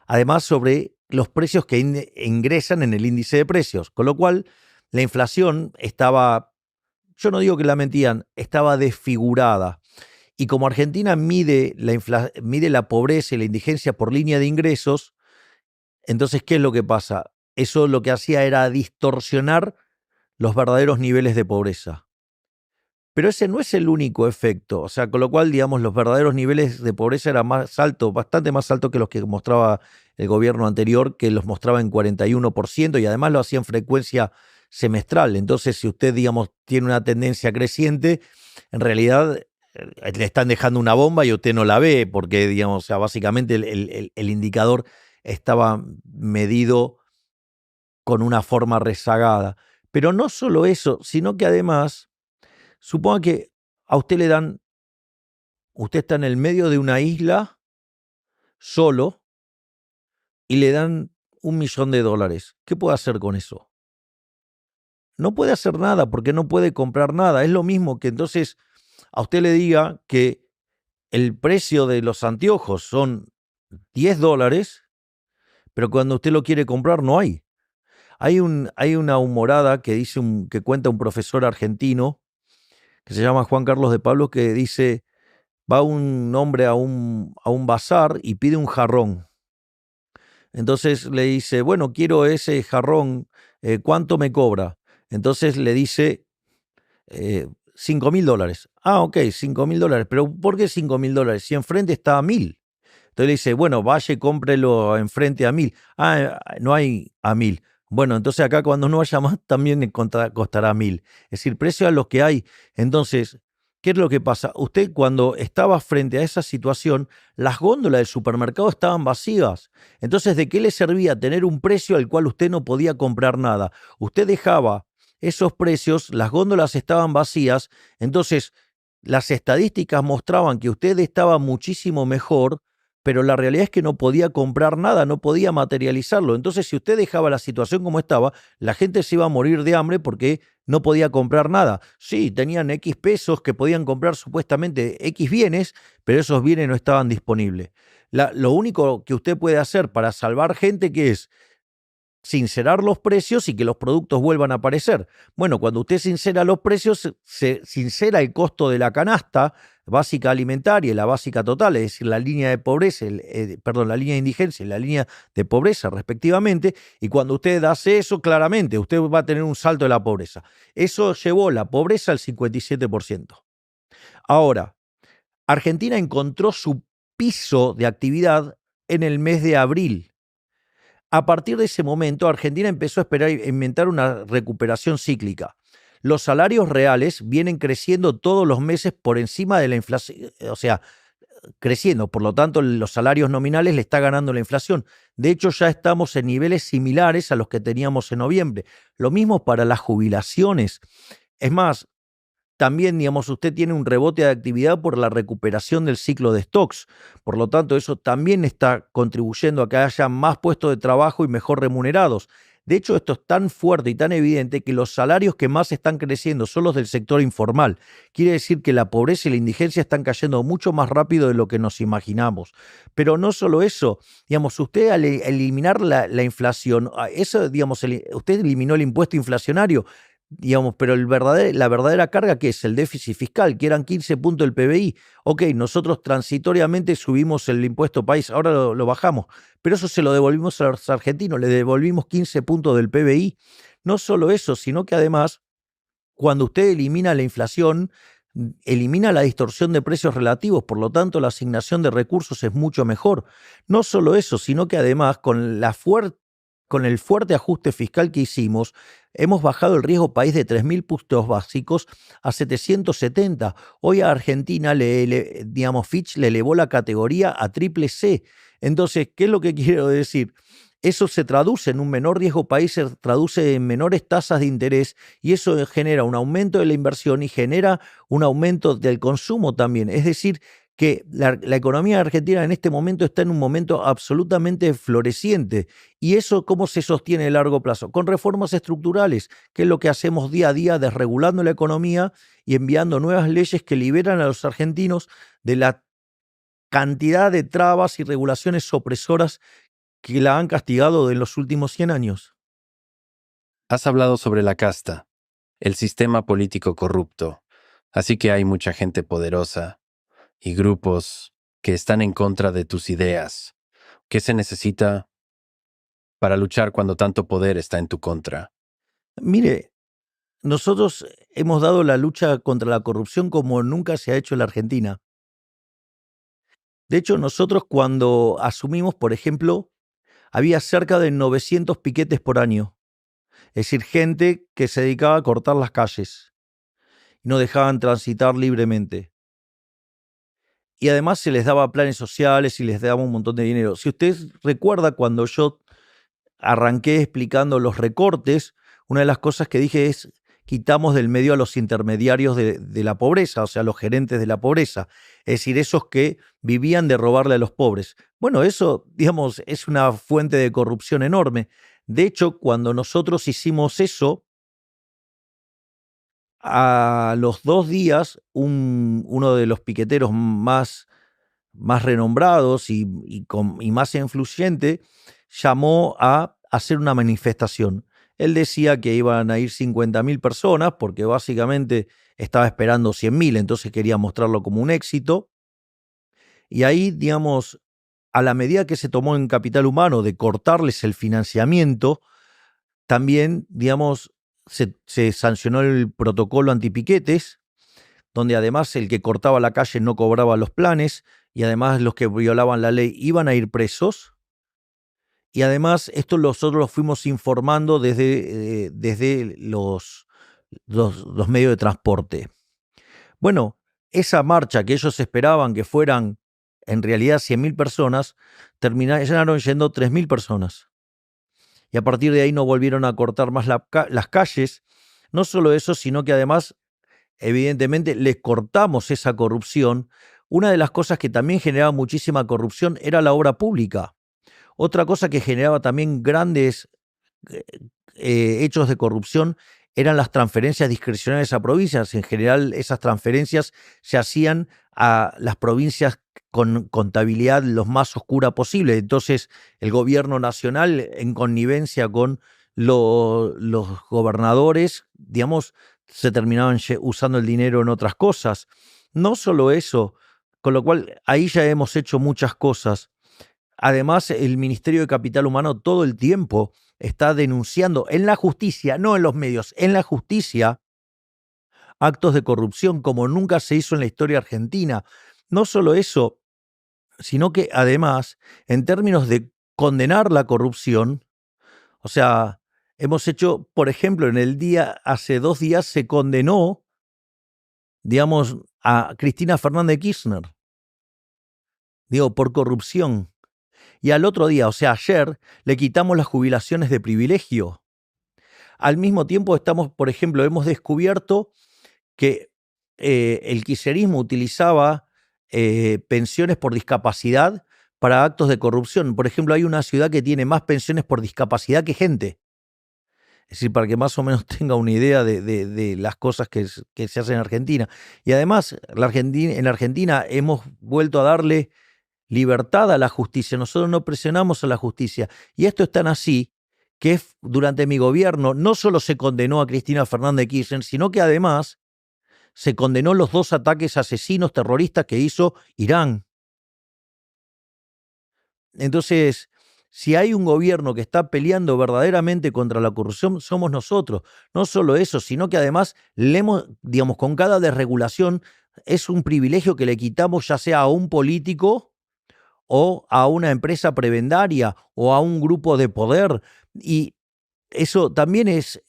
además sobre los precios que ingresan en el índice de precios, con lo cual la inflación estaba, yo no digo que la mentían, estaba desfigurada. Y como Argentina mide la pobreza y la indigencia por línea de ingresos, entonces, ¿qué es lo que pasa? Eso lo que hacía era distorsionar los verdaderos niveles de pobreza. Pero ese no es el único efecto, o sea, con lo cual, digamos, los verdaderos niveles de pobreza eran más altos, bastante más altos que los que mostraba el gobierno anterior, que los mostraba en 41%, y además lo hacía en frecuencia semestral. Entonces, si usted, digamos, tiene una tendencia creciente, en realidad le están dejando una bomba y usted no la ve, porque, digamos, o sea, básicamente el indicador estaba medido con una forma rezagada. Pero no solo eso, sino que además, suponga que a usted le dan, usted está en el medio de una isla, solo, y le dan $1.000.000. ¿Qué puede hacer con eso? No puede hacer nada porque no puede comprar nada. Es lo mismo que entonces a usted le diga que el precio de los anteojos son $10, pero cuando usted lo quiere comprar no hay. Hay una humorada que que cuenta un profesor argentino que se llama Juan Carlos de Pablo, que dice: va un hombre a un bazar y pide un jarrón. Entonces le dice: bueno, quiero ese jarrón, ¿cuánto me cobra? Entonces le dice, $5.000. Ah, ok, $5.000. Pero ¿por qué $5.000? Si enfrente está a 1.000. Entonces le dice: bueno, vaya y cómprelo enfrente a 1.000. Ah, no hay a 1.000. Bueno, entonces acá cuando no haya más también costará 1.000. Es decir, precio a los que hay. Entonces, ¿qué es lo que pasa? Usted, cuando estaba frente a esa situación, las góndolas del supermercado estaban vacías. Entonces, ¿de qué le servía tener un precio al cual usted no podía comprar nada? Usted dejaba esos precios, las góndolas estaban vacías, entonces las estadísticas mostraban que usted estaba muchísimo mejor, pero la realidad es que no podía comprar nada, no podía materializarlo. Entonces, si usted dejaba la situación como estaba, la gente se iba a morir de hambre porque no podía comprar nada. Sí, tenían X pesos que podían comprar supuestamente X bienes, pero esos bienes no estaban disponibles. Lo único que usted puede hacer para salvar gente, ¿qué es? Sincerar los precios y que los productos vuelvan a aparecer. Bueno, cuando usted sincera los precios, se sincera el costo de la canasta básica alimentaria y la básica total, es decir, la línea de pobreza, la línea de indigencia y la línea de pobreza respectivamente, y cuando usted hace eso, claramente usted va a tener un salto de la pobreza. Eso llevó la pobreza al 57%. Ahora, Argentina encontró su piso de actividad en el mes de abril. A partir de ese momento, Argentina empezó a inventar una recuperación cíclica. Los salarios reales vienen creciendo todos los meses por encima de la inflación, o sea, creciendo. Por lo tanto, los salarios nominales le está ganando la inflación. De hecho, ya estamos en niveles similares a los que teníamos en noviembre. Lo mismo para las jubilaciones. Es más, también, digamos, usted tiene un rebote de actividad por la recuperación del ciclo de stocks. Por lo tanto, eso también está contribuyendo a que haya más puestos de trabajo y mejor remunerados. De hecho, esto es tan fuerte y tan evidente que los salarios que más están creciendo son los del sector informal. Quiere decir que la pobreza y la indigencia están cayendo mucho más rápido de lo que nos imaginamos. Pero no solo eso, digamos, usted al eliminar la inflación, eso, digamos, usted eliminó el impuesto inflacionario, digamos, pero la verdadera carga, que es el déficit fiscal, que eran 15 puntos del PBI. Ok, nosotros transitoriamente subimos el impuesto país, ahora lo bajamos, pero eso se lo devolvimos a los argentinos, le devolvimos 15 puntos del PBI. No solo eso, sino que además, cuando usted elimina la inflación, elimina la distorsión de precios relativos, por lo tanto la asignación de recursos es mucho mejor. No solo eso, sino que además con el fuerte ajuste fiscal que hicimos, hemos bajado el riesgo país de 3.000 puntos básicos a 770. Hoy a Argentina, digamos, Fitch le elevó la categoría a triple C. Entonces, ¿qué es lo que quiero decir? Eso se traduce en un menor riesgo país, se traduce en menores tasas de interés y eso genera un aumento de la inversión y genera un aumento del consumo también. Es decir, que la economía argentina en este momento está en un momento absolutamente floreciente. ¿Y eso cómo se sostiene a largo plazo? Con reformas estructurales, que es lo que hacemos día a día, desregulando la economía y enviando nuevas leyes que liberan a los argentinos de la cantidad de trabas y regulaciones opresoras que la han castigado en los últimos 100 años. Has hablado sobre la casta, el sistema político corrupto, así que hay mucha gente poderosa y grupos que están en contra de tus ideas. ¿Qué se necesita para luchar cuando tanto poder está en tu contra? Mire, nosotros hemos dado la lucha contra la corrupción como nunca se ha hecho en la Argentina. De hecho, nosotros cuando asumimos, por ejemplo, había cerca de 900 piquetes por año. Es decir, gente que se dedicaba a cortar las calles y no dejaban transitar libremente. Y además se les daba planes sociales y les daba un montón de dinero. Si usted recuerda, cuando yo arranqué explicando los recortes, una de las cosas que dije es: quitamos del medio a los intermediarios de la pobreza, o sea, los gerentes de la pobreza, es decir, esos que vivían de robarle a los pobres. Bueno, eso, digamos, es una fuente de corrupción enorme. De hecho, cuando nosotros hicimos eso, a los 2 días, uno de los piqueteros más renombrados y más influyente llamó a hacer una manifestación. Él decía que iban a ir 50.000 personas porque básicamente estaba esperando 100.000, entonces quería mostrarlo como un éxito. Y ahí, digamos, a la medida que se tomó en Capital Humano de cortarles el financiamiento, también, digamos, se sancionó el protocolo antipiquetes, donde además el que cortaba la calle no cobraba los planes y además los que violaban la ley iban a ir presos. Y además esto nosotros lo fuimos informando desde los medios de transporte. Bueno, esa marcha que ellos esperaban que fueran en realidad 100.000 personas, terminaron yendo 3.000 personas. Y a partir de ahí no volvieron a cortar más las calles. No solo eso, sino que además, evidentemente, les cortamos esa corrupción. Una de las cosas que también generaba muchísima corrupción era la obra pública. Otra cosa que generaba también grandes hechos de corrupción eran las transferencias discrecionales a provincias. En general, esas transferencias se hacían a las provincias con contabilidad lo más oscura posible. Entonces, el gobierno nacional, en connivencia con los gobernadores, digamos, se terminaban usando el dinero en otras cosas. No solo eso, con lo cual ahí ya hemos hecho muchas cosas. Además, el Ministerio de Capital Humano todo el tiempo está denunciando en la justicia, no en los medios, en la justicia, actos de corrupción como nunca se hizo en la historia argentina. No solo eso, sino que además, en términos de condenar la corrupción, o sea, hemos hecho, por ejemplo, hace 2 días se condenó, digamos, a Cristina Fernández de Kirchner, digo, por corrupción. Y al otro día, o sea, ayer, le quitamos las jubilaciones de privilegio. Al mismo tiempo por ejemplo, hemos descubierto que el kirchnerismo utilizaba pensiones por discapacidad para actos de corrupción. Por ejemplo, hay una ciudad que tiene más pensiones por discapacidad que gente. Es decir, para que más o menos tenga una idea de las cosas que se hacen en Argentina. Y además, en Argentina hemos vuelto a darle libertad a la justicia. Nosotros no presionamos a la justicia. Y esto es tan así que durante mi gobierno no solo se condenó a Cristina Fernández de Kirchner, sino que además se condenó los 2 ataques asesinos terroristas que hizo Irán. Entonces, si hay un gobierno que está peleando verdaderamente contra la corrupción, somos nosotros. No solo eso, sino que además digamos, con cada desregulación es un privilegio que le quitamos ya sea a un político o a una empresa prebendaria o a un grupo de poder. Y eso también es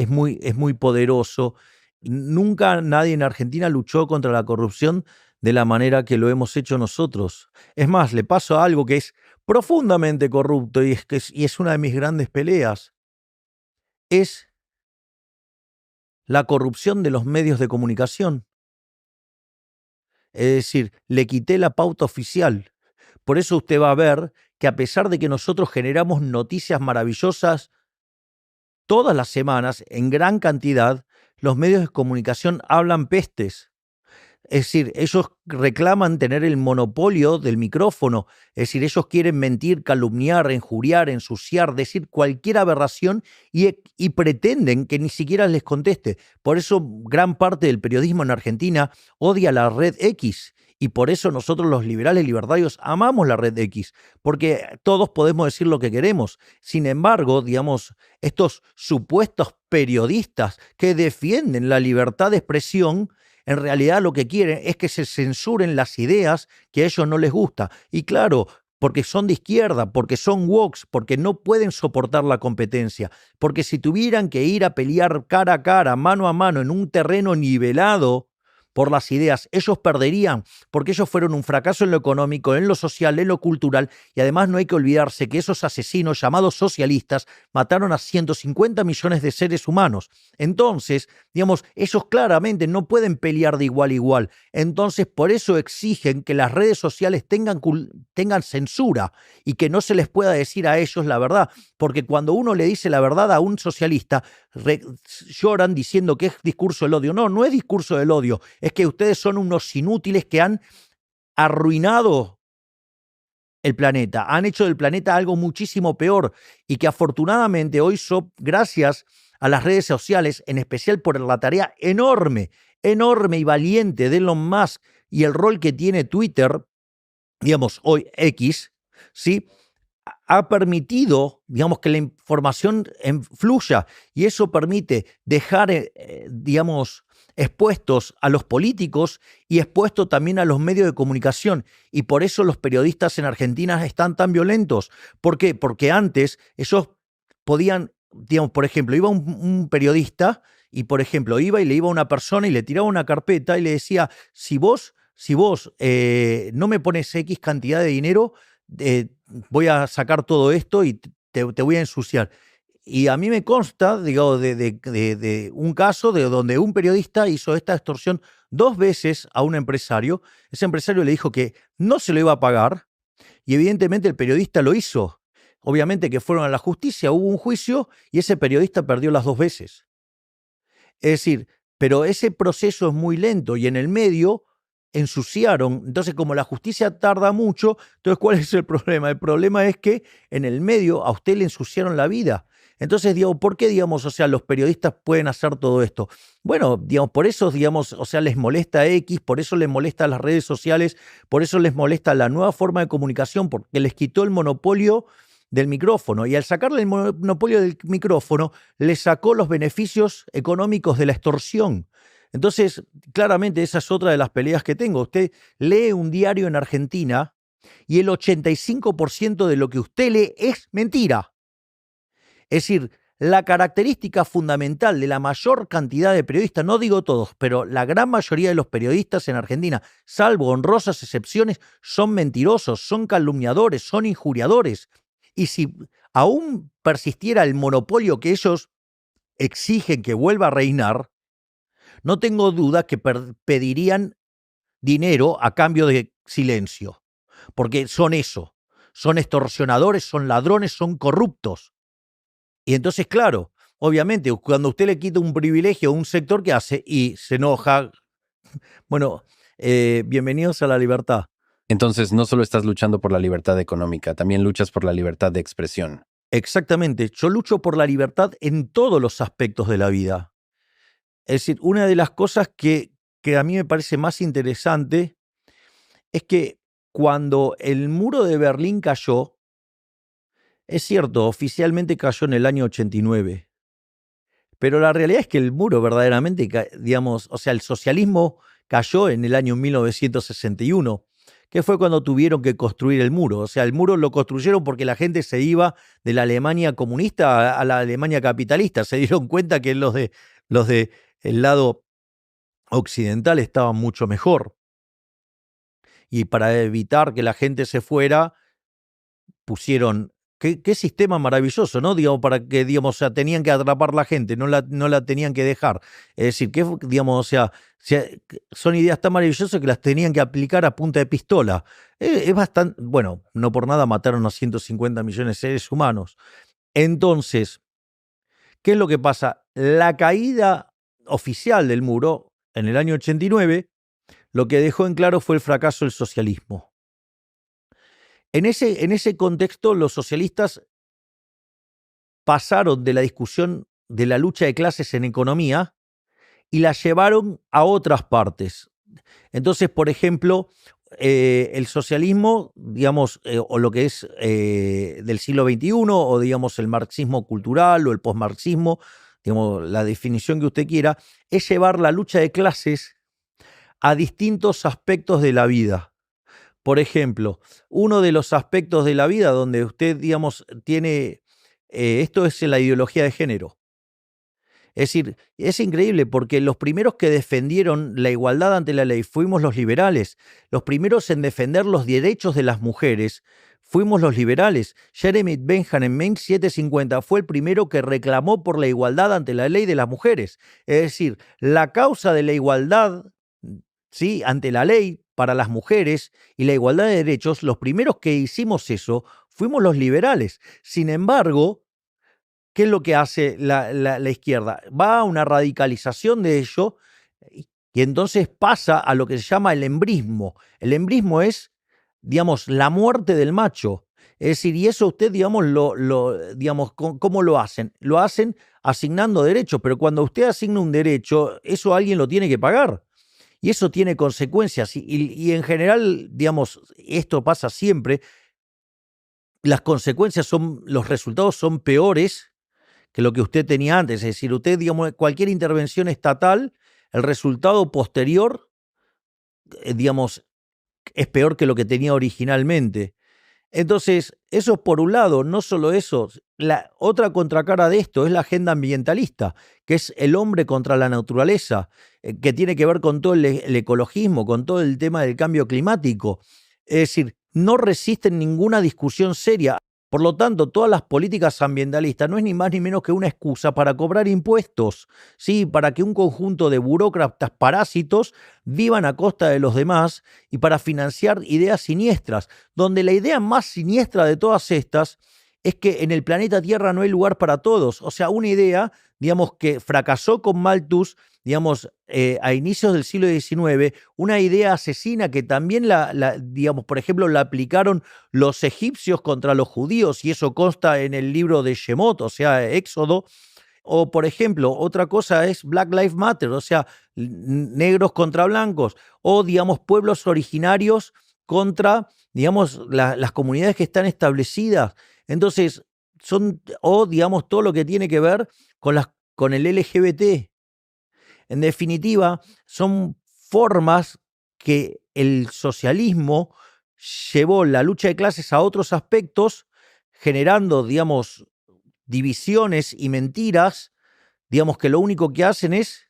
muy poderoso. Nunca nadie en Argentina luchó contra la corrupción de la manera que lo hemos hecho nosotros. Es más, le paso a algo que es profundamente corrupto y es una de mis grandes peleas. Es la corrupción de los medios de comunicación. Es decir, le quité la pauta oficial. Por eso usted va a ver que a pesar de que nosotros generamos noticias maravillosas todas las semanas, en gran cantidad, los medios de comunicación hablan pestes. Es decir, ellos reclaman tener el monopolio del micrófono. Es decir, ellos quieren mentir, calumniar, injuriar, ensuciar, decir cualquier aberración y pretenden que ni siquiera les conteste. Por eso gran parte del periodismo en Argentina odia la red X. Y por eso nosotros los liberales libertarios amamos la red X, porque todos podemos decir lo que queremos. Sin embargo, digamos, estos supuestos periodistas que defienden la libertad de expresión, en realidad lo que quieren es que se censuren las ideas que a ellos no les gusta. Y claro, porque son de izquierda, porque son woke, porque no pueden soportar la competencia, porque si tuvieran que ir a pelear cara a cara, mano a mano, en un terreno nivelado por las ideas, ellos perderían, porque ellos fueron un fracaso en lo económico, en lo social, en lo cultural, y además no hay que olvidarse que esos asesinos llamados socialistas mataron a 150 millones de seres humanos. Entonces, digamos, ellos claramente no pueden pelear de igual a igual. Entonces, por eso exigen que las redes sociales tengan censura y que no se les pueda decir a ellos la verdad, porque cuando uno le dice la verdad a un socialista, lloran diciendo que es discurso del odio. No, no es discurso del odio, es que ustedes son unos inútiles que han arruinado el planeta, han hecho del planeta algo muchísimo peor y que afortunadamente hoy gracias a las redes sociales, en especial por la tarea enorme y valiente de Elon Musk y el rol que tiene Twitter, digamos hoy X, ¿sí?, ha permitido, digamos, que la información fluya y eso permite dejar, digamos, expuestos a los políticos y expuesto también a los medios de comunicación. Y por eso los periodistas en Argentina están tan violentos. ¿Por qué? Porque antes ellos podían, digamos, por ejemplo, iba un periodista y, por ejemplo, iba y le iba a una persona y le tiraba una carpeta y le decía, si vos no me pones X cantidad de dinero, voy a sacar todo esto y te voy a ensuciar. Y a mí me consta, digo, de un caso de donde un periodista hizo esta extorsión 2 veces a un empresario. Ese empresario le dijo que no se lo iba a pagar y evidentemente el periodista lo hizo. Obviamente que fueron a la justicia, hubo un juicio y ese periodista perdió las 2 veces. Es decir, pero ese proceso es muy lento y en el medio ensuciaron. Entonces, como la justicia tarda mucho, entonces, ¿cuál es el problema? El problema es que en el medio a usted le ensuciaron la vida. Entonces, digo, ¿por qué, digamos, o sea, los periodistas pueden hacer todo esto? Bueno, digamos, por eso, digamos, o sea, les molesta X, por eso les molesta las redes sociales, por eso les molesta la nueva forma de comunicación, porque les quitó el monopolio del micrófono. Y al sacarle el monopolio del micrófono, les sacó los beneficios económicos de la extorsión. Entonces, claramente esa es otra de las peleas que tengo. Usted lee un diario en Argentina y el 85% de lo que usted lee es mentira. Es decir, la característica fundamental de la mayor cantidad de periodistas, no digo todos, pero la gran mayoría de los periodistas en Argentina, salvo honrosas excepciones, son mentirosos, son calumniadores, son injuriadores. Y si aún persistiera el monopolio que ellos exigen que vuelva a reinar, no tengo duda que pedirían dinero a cambio de silencio, porque son eso, son extorsionadores, son ladrones, son corruptos. Y entonces, claro, obviamente, cuando usted le quita un privilegio a un sector, ¿qué hace? Y se enoja. Bueno, bienvenidos a la libertad. Entonces, no solo estás luchando por la libertad económica, también luchas por la libertad de expresión. Exactamente, yo lucho por la libertad en todos los aspectos de la vida. Es decir, una de las cosas que a mí me parece más interesante es que cuando el muro de Berlín cayó, es cierto, oficialmente cayó en el año 89, pero la realidad es que el muro verdaderamente, digamos, o sea, el socialismo cayó en el año 1961, que fue cuando tuvieron que construir el muro. O sea, el muro lo construyeron porque la gente se iba de la Alemania comunista a la Alemania capitalista. Se dieron cuenta que los de el lado occidental estaban mucho mejor. Y para evitar que la gente se fuera, pusieron. Qué sistema maravilloso, ¿no? Digamos, para que, digamos, o sea, tenían que atrapar la gente, no la tenían que dejar. Es decir, que, digamos, o sea, son ideas tan maravillosas que las tenían que aplicar a punta de pistola. Es bastante, bueno, no por nada mataron a 150 millones de seres humanos. Entonces, ¿qué es lo que pasa? La caída oficial del muro en el año 89, lo que dejó en claro fue el fracaso del socialismo. En ese contexto, los socialistas pasaron de la discusión de la lucha de clases en economía y la llevaron a otras partes. Entonces, por ejemplo, el socialismo, digamos, o lo que es del siglo XXI, o digamos el marxismo cultural o el posmarxismo, digamos, la definición que usted quiera, es llevar la lucha de clases a distintos aspectos de la vida. Por ejemplo, uno de los aspectos de la vida donde usted, digamos, tiene, esto es la ideología de género. Es decir, es increíble porque los primeros que defendieron la igualdad ante la ley fuimos los liberales. Los primeros en defender los derechos de las mujeres fuimos los liberales. Jeremy Bentham en 1750 fue el primero que reclamó por la igualdad ante la ley de las mujeres. Es decir, la causa de la igualdad, ¿sí?, ante la ley para las mujeres y la igualdad de derechos, los primeros que hicimos eso fuimos los liberales. Sin embargo, ¿qué es lo que hace la izquierda? Va a una radicalización de ello y entonces pasa a lo que se llama el embrismo. El embrismo es, digamos, la muerte del macho. Es decir, y eso usted, digamos, digamos, ¿cómo lo hacen? Lo hacen asignando derechos, pero cuando usted asigna un derecho, eso alguien lo tiene que pagar. Y eso tiene consecuencias. Y en general, digamos, esto pasa siempre. Las consecuencias son, los resultados son peores que lo que usted tenía antes. Es decir, usted, digamos, cualquier intervención estatal, el resultado posterior, digamos, es peor que lo que tenía originalmente. Entonces, eso es por un lado. No solo eso, la otra contracara de esto es la agenda ambientalista, que es el hombre contra la naturaleza, que tiene que ver con todo el ecologismo, con todo el tema del cambio climático. Es decir, no resisten ninguna discusión seria. Por lo tanto, todas las políticas ambientalistas no es ni más ni menos que una excusa para cobrar impuestos, ¿sí?, para que un conjunto de burócratas parásitos vivan a costa de los demás y para financiar ideas siniestras, donde la idea más siniestra de todas estas es que en el planeta Tierra no hay lugar para todos. O sea, una idea, digamos, que fracasó con Malthus, digamos, a inicios del siglo XIX, una idea asesina que también digamos, por ejemplo, la aplicaron los egipcios contra los judíos, y eso consta en el libro de Shemot, o sea, Éxodo. O, por ejemplo, otra cosa es Black Lives Matter, o sea, negros contra blancos, o, digamos, pueblos originarios contra, digamos, las comunidades que están establecidas. Entonces, o, digamos, todo lo que tiene que ver con el LGBT. En definitiva, son formas que el socialismo llevó la lucha de clases a otros aspectos, generando, digamos, divisiones y mentiras, digamos, que lo único que hacen es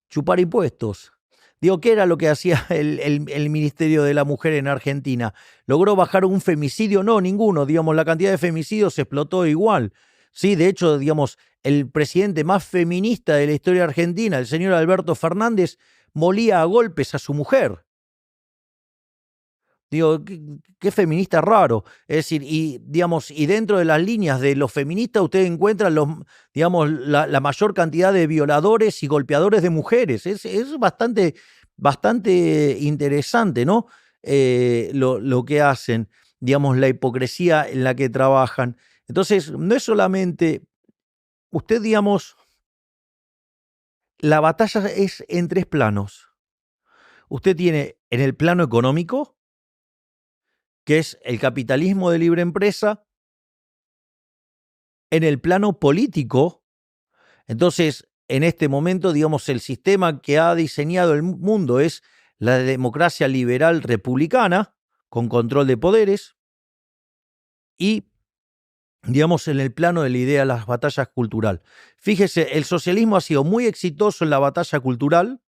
chupar impuestos. Digo, ¿qué era lo que hacía el Ministerio de la Mujer en Argentina? ¿Logró bajar un femicidio? No, ninguno. Digamos, la cantidad de femicidios explotó igual. Sí, de hecho, digamos, el presidente más feminista de la historia argentina, el señor Alberto Fernández, molía a golpes a su mujer. Digo, qué feminista raro. Es decir, y digamos, y dentro de las líneas de los feministas usted encuentra digamos, la mayor cantidad de violadores y golpeadores de mujeres. Es bastante interesante, ¿no? Lo que hacen, digamos, la hipocresía en la que trabajan. Entonces, no es solamente, usted, digamos, la batalla es en tres planos. Usted tiene en el plano económico, que es el capitalismo de libre empresa, en el plano político. Entonces, en este momento, digamos, el sistema que ha diseñado el mundo es la democracia liberal republicana, con control de poderes, y, digamos, en el plano de la idea de las batallas cultural. Fíjese, el socialismo ha sido muy exitoso en la batalla cultural,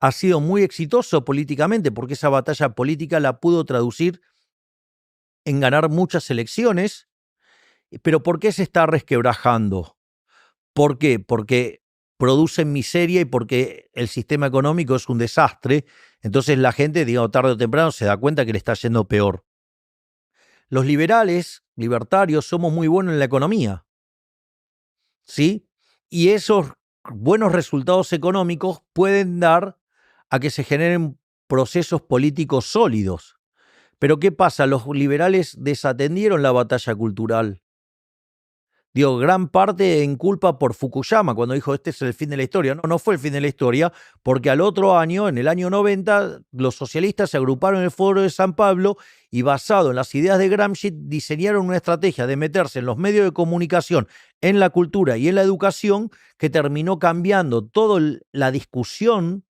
ha sido muy exitoso políticamente, porque esa batalla política la pudo traducir en ganar muchas elecciones. Pero ¿por qué se está resquebrajando? ¿Por qué? Porque producen miseria y porque el sistema económico es un desastre. Entonces la gente, digamos, tarde o temprano se da cuenta que le está yendo peor. Los liberales, libertarios, somos muy buenos en la economía, ¿sí? Y esos buenos resultados económicos pueden dar a que se generen procesos políticos sólidos. Pero ¿qué pasa? Los liberales desatendieron la batalla cultural. Digo, gran parte en culpa por Fukuyama, cuando dijo este es el fin de la historia. No, no fue el fin de la historia, porque al otro año, en el año 90, los socialistas se agruparon en el Foro de San Pablo y, basado en las ideas de Gramsci, diseñaron una estrategia de meterse en los medios de comunicación, en la cultura y en la educación, que terminó cambiando toda la discusión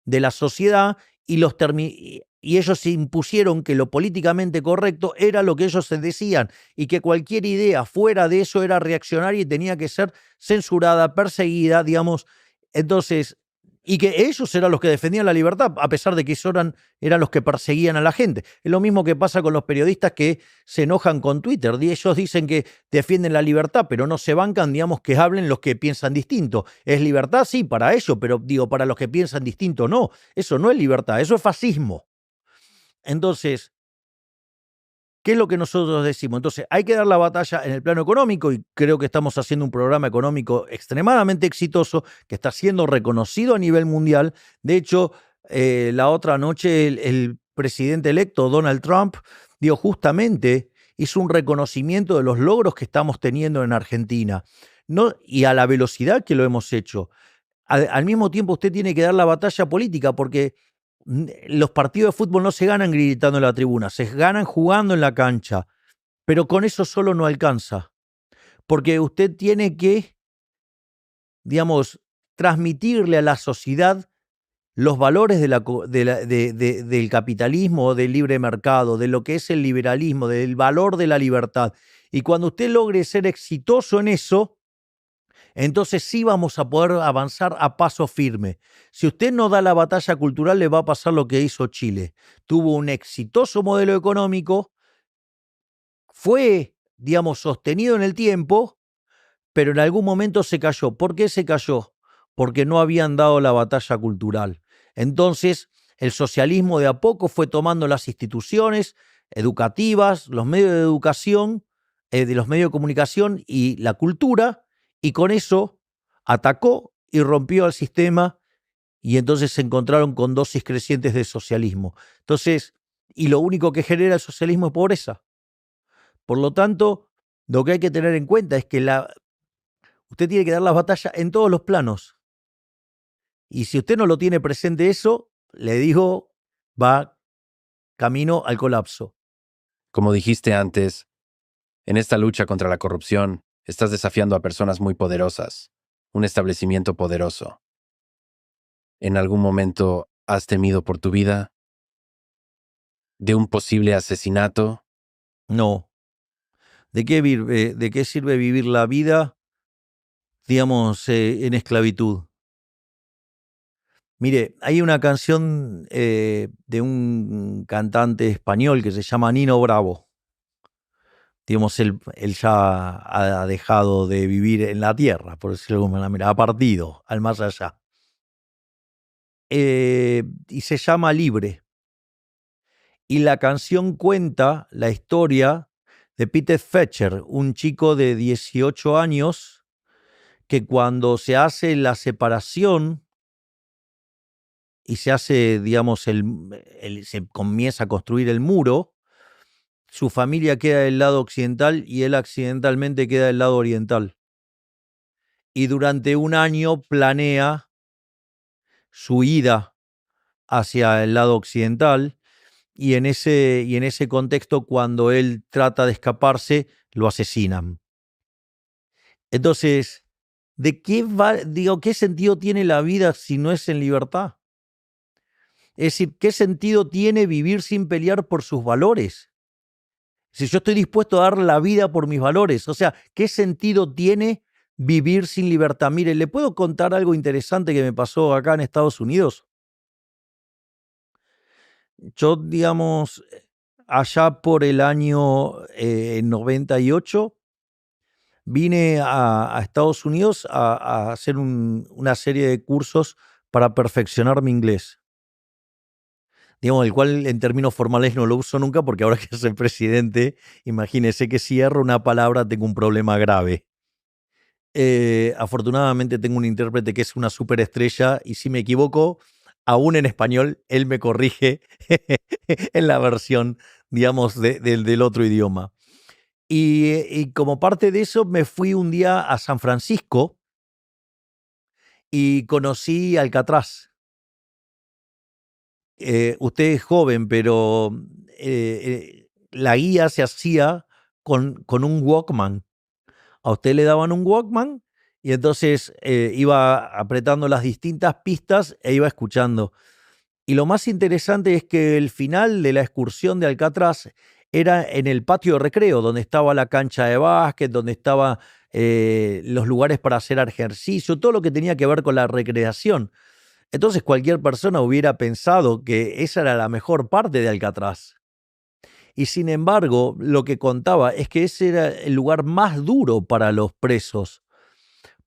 de la sociedad y ellos se impusieron que lo políticamente correcto era lo que ellos se decían y que cualquier idea fuera de eso era reaccionaria y tenía que ser censurada, perseguida, digamos. Entonces, y que ellos eran los que defendían la libertad, a pesar de que eran los que perseguían a la gente. Es lo mismo que pasa con los periodistas que se enojan con Twitter. Ellos dicen que defienden la libertad, pero no se bancan, digamos, que hablen los que piensan distinto. ¿Es libertad? Sí, para ellos, pero digo, para los que piensan distinto, no. Eso no es libertad, eso es fascismo. Entonces, ¿qué es lo que nosotros decimos? Entonces, hay que dar la batalla en el plano económico y creo que estamos haciendo un programa económico extremadamente exitoso que está siendo reconocido a nivel mundial. De hecho, la otra noche el presidente electo Donald Trump hizo un reconocimiento de los logros que estamos teniendo en Argentina, ¿no? Y a la velocidad que lo hemos hecho. Al mismo tiempo, usted tiene que dar la batalla política porque los partidos de fútbol no se ganan gritando en la tribuna, se ganan jugando en la cancha. Pero con eso solo no alcanza, porque usted tiene que, digamos, transmitirle a la sociedad los valores del capitalismo, del libre mercado, de lo que es el liberalismo, del valor de la libertad. Y cuando usted logre ser exitoso en eso, entonces sí vamos a poder avanzar a paso firme. Si usted no da la batalla cultural, le va a pasar lo que hizo Chile. Tuvo un exitoso modelo económico, fue, digamos, sostenido en el tiempo, pero en algún momento se cayó. ¿Por qué se cayó? Porque no habían dado la batalla cultural. Entonces, el socialismo de a poco fue tomando las instituciones educativas, los medios de educación, de los medios de comunicación y la cultura, y con eso atacó y rompió al sistema, y entonces se encontraron con dosis crecientes de socialismo. Entonces, y lo único que genera el socialismo es pobreza. Por lo tanto, lo que hay que tener en cuenta es que usted tiene que dar la batalla en todos los planos. Y si usted no lo tiene presente eso, le digo, va camino al colapso. Como dijiste antes, en esta lucha contra la corrupción, estás desafiando a personas muy poderosas, un establecimiento poderoso. ¿En algún momento has temido por tu vida? ¿De un posible asesinato? No. ¿De qué sirve vivir la vida, digamos, en esclavitud? Mire, hay una canción de un cantante español que se llama Nino Bravo. Digamos, él ya ha dejado de vivir en la tierra, por decirlo de alguna manera, ha partido al más allá. Y se llama Libre. Y la canción cuenta la historia de Peter Fetcher, un chico de 18 años que cuando se hace la separación y se hace, digamos, se comienza a construir el muro, su familia queda del lado occidental y él accidentalmente queda del lado oriental. Y durante un año planea su ida hacia el lado occidental y en ese contexto, cuando él trata de escaparse, lo asesinan. Entonces, ¿qué sentido tiene la vida si no es en libertad? Es decir, ¿qué sentido tiene vivir sin pelear por sus valores? Si yo estoy dispuesto a dar la vida por mis valores, o sea, ¿qué sentido tiene vivir sin libertad? Mire, ¿le puedo contar algo interesante que me pasó acá en Estados Unidos? Yo, digamos, allá por el año 98, vine a Estados Unidos a hacer una serie de cursos para perfeccionar mi inglés. Digamos, el cual en términos formales no lo uso nunca porque ahora que soy presidente, imagínese que si erro una palabra tengo un problema grave. Afortunadamente tengo un intérprete que es una superestrella y si me equivoco, aún en español, él me corrige en la versión, digamos, del otro idioma. Y como parte de eso me fui un día a San Francisco y conocí Alcatraz. Usted es joven, pero la guía se hacía con un Walkman. A usted le daban un Walkman y entonces iba apretando las distintas pistas e iba escuchando. Y lo más interesante es que el final de la excursión de Alcatraz era en el patio de recreo, donde estaba la cancha de básquet, donde estaban los lugares para hacer ejercicio, todo lo que tenía que ver con la recreación. Entonces cualquier persona hubiera pensado que esa era la mejor parte de Alcatraz. Y sin embargo, lo que contaba es que ese era el lugar más duro para los presos.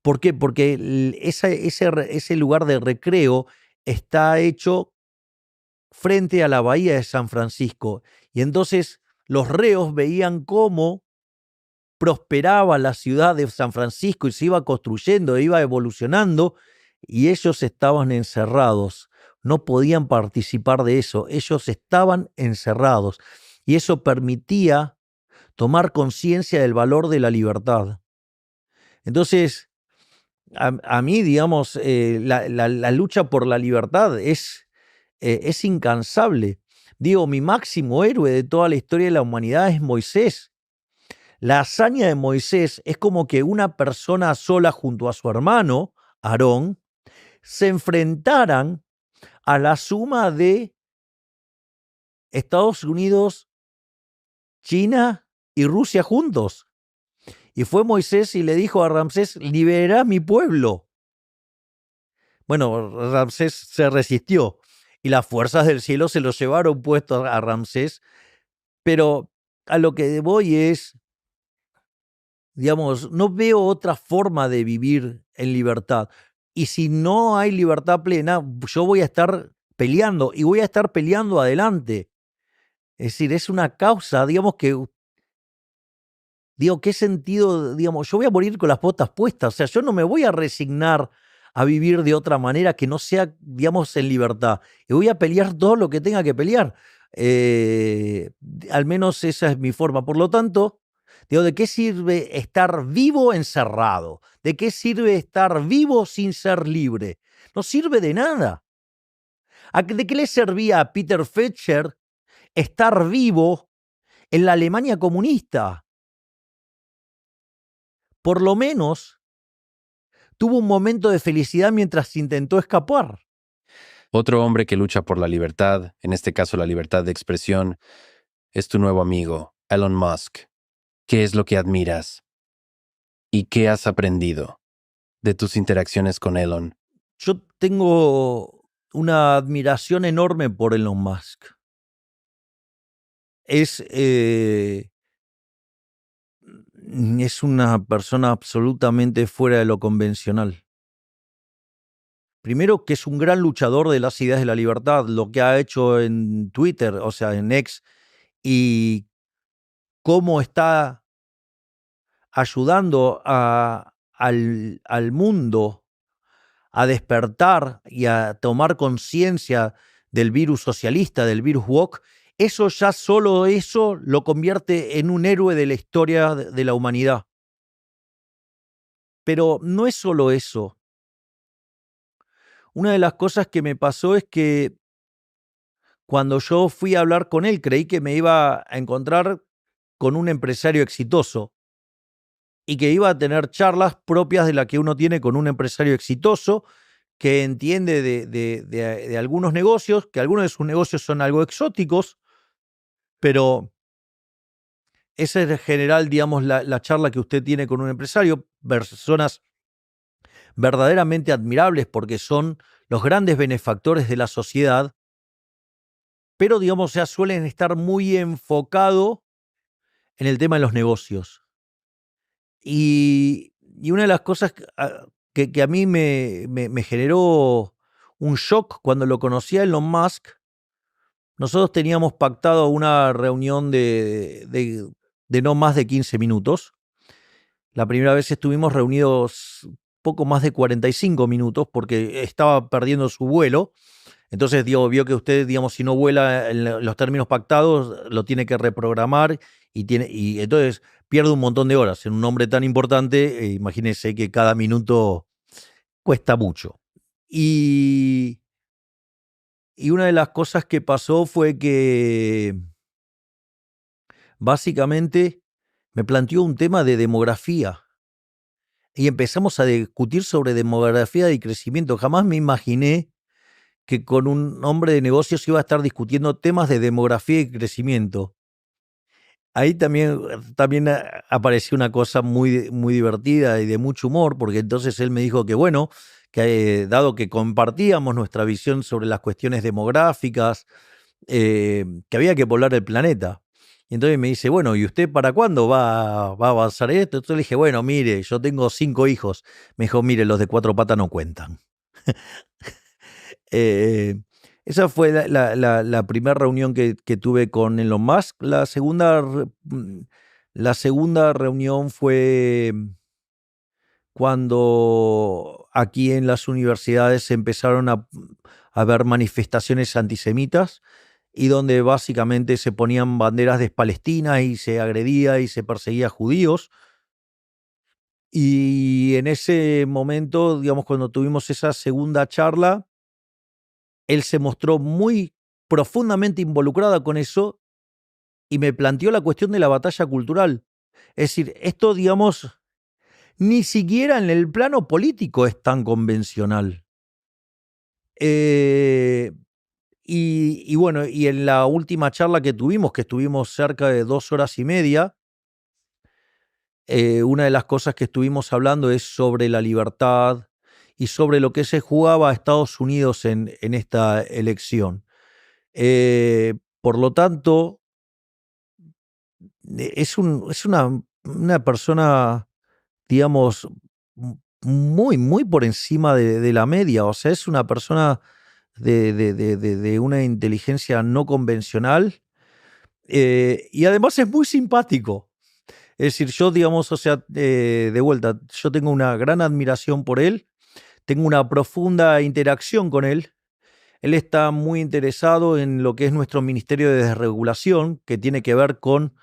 ¿Por qué? Porque ese lugar de recreo está hecho frente a la bahía de San Francisco. Y entonces los reos veían cómo prosperaba la ciudad de San Francisco y se iba construyendo, iba evolucionando, y ellos estaban encerrados. No podían participar de eso. Ellos estaban encerrados. Y eso permitía tomar conciencia del valor de la libertad. Entonces, a mí, digamos, la lucha por la libertad es incansable. Digo, mi máximo héroe de toda la historia de la humanidad es Moisés. La hazaña de Moisés es como que una persona sola junto a su hermano, Aarón, se enfrentaran a la suma de Estados Unidos, China y Rusia juntos. Y fue Moisés y le dijo a Ramsés: liberá mi pueblo. Bueno, Ramsés se resistió y las fuerzas del cielo se lo llevaron puesto a Ramsés. Pero a lo que voy es, digamos, no veo otra forma de vivir en libertad. Y si no hay libertad plena, yo voy a estar peleando y voy a estar peleando adelante. Es decir, es una causa, digamos, digo, ¿qué sentido? Digamos, yo voy a morir con las botas puestas. O sea, yo no me voy a resignar a vivir de otra manera que no sea, digamos, en libertad. Y voy a pelear todo lo que tenga que pelear. Eh, Al menos esa es mi forma. Por lo tanto, digo, ¿de qué sirve estar vivo encerrado? ¿De qué sirve estar vivo sin ser libre? No sirve de nada. ¿De qué le servía a Peter Fetcher estar vivo en la Alemania comunista? Por lo menos tuvo un momento de felicidad mientras intentó escapar. Otro hombre que lucha por la libertad, en este caso la libertad de expresión, es tu nuevo amigo, Elon Musk. ¿Qué es lo que admiras? ¿Y qué has aprendido de tus interacciones con Elon? Yo tengo una admiración enorme por Elon Musk. Es una persona absolutamente fuera de lo convencional. primero que es un gran luchador de las ideas de la libertad, lo que ha hecho en Twitter, o sea, en X, y cómo está ayudando al mundo a despertar y a tomar conciencia del virus socialista, del virus woke, eso ya solo eso lo convierte en un héroe de la historia de la humanidad. Pero no es solo eso. Una de las cosas que me pasó es que cuando yo fui a hablar con él, creí que me iba a encontrar con un empresario exitoso y que iba a tener charlas propias de la que uno tiene con un empresario exitoso que entiende de algunos negocios, que algunos de sus negocios son algo exóticos, pero esa es en general, digamos, la charla que usted tiene con un empresario, personas verdaderamente admirables porque son los grandes benefactores de la sociedad, pero, digamos, ya suelen estar muy enfocados en el tema de los negocios. Y una de las cosas que a mí me generó un shock cuando lo conocí a Elon Musk, nosotros teníamos pactado una reunión de no más de 15 minutos. La primera vez estuvimos reunidos poco más de 45 minutos porque estaba perdiendo su vuelo. Entonces, vio que usted, digamos, si no vuela en los términos pactados, lo tiene que reprogramar y entonces pierde un montón de horas. En un hombre tan importante, imagínese que cada minuto cuesta mucho. Y una de las cosas que pasó fue que básicamente me planteó un tema de demografía y empezamos a discutir sobre demografía y crecimiento. Jamás me imaginé que con un hombre de negocios iba a estar discutiendo temas de demografía y crecimiento. Ahí también apareció una cosa muy, muy divertida y de mucho humor, porque entonces él me dijo que bueno, que dado que compartíamos nuestra visión sobre las cuestiones demográficas, que había que poblar el planeta. Y entonces me dice, bueno, ¿y usted para cuándo va a avanzar esto? Entonces le dije, bueno, mire, yo tengo 5 hijos. Me dijo, mire, los de 4 patas no cuentan. Eh, Esa fue la primera reunión que tuve con Elon Musk. La segunda reunión fue cuando aquí en las universidades empezaron a haber manifestaciones antisemitas y donde básicamente se ponían banderas de Palestina y se agredía y se perseguía a judíos. Y en ese momento, digamos, cuando tuvimos esa segunda charla, él se mostró muy profundamente involucrada con eso y me planteó la cuestión de la batalla cultural. Es decir, esto, digamos, ni siquiera en el plano político es tan convencional. Y bueno, y en la última charla que estuvimos cerca de 2 horas y media, una de las cosas que estuvimos hablando es sobre la libertad y sobre lo que se jugaba a Estados Unidos en esta elección. Por lo tanto, es una persona, digamos, muy, muy por encima de la media. O sea, es una persona de una inteligencia no convencional y además es muy simpático. Es decir, yo, digamos, o sea, de vuelta, yo tengo una gran admiración por él, tengo una profunda interacción con él. Él está muy interesado en lo que es nuestro Ministerio de Desregulación, que tiene que ver con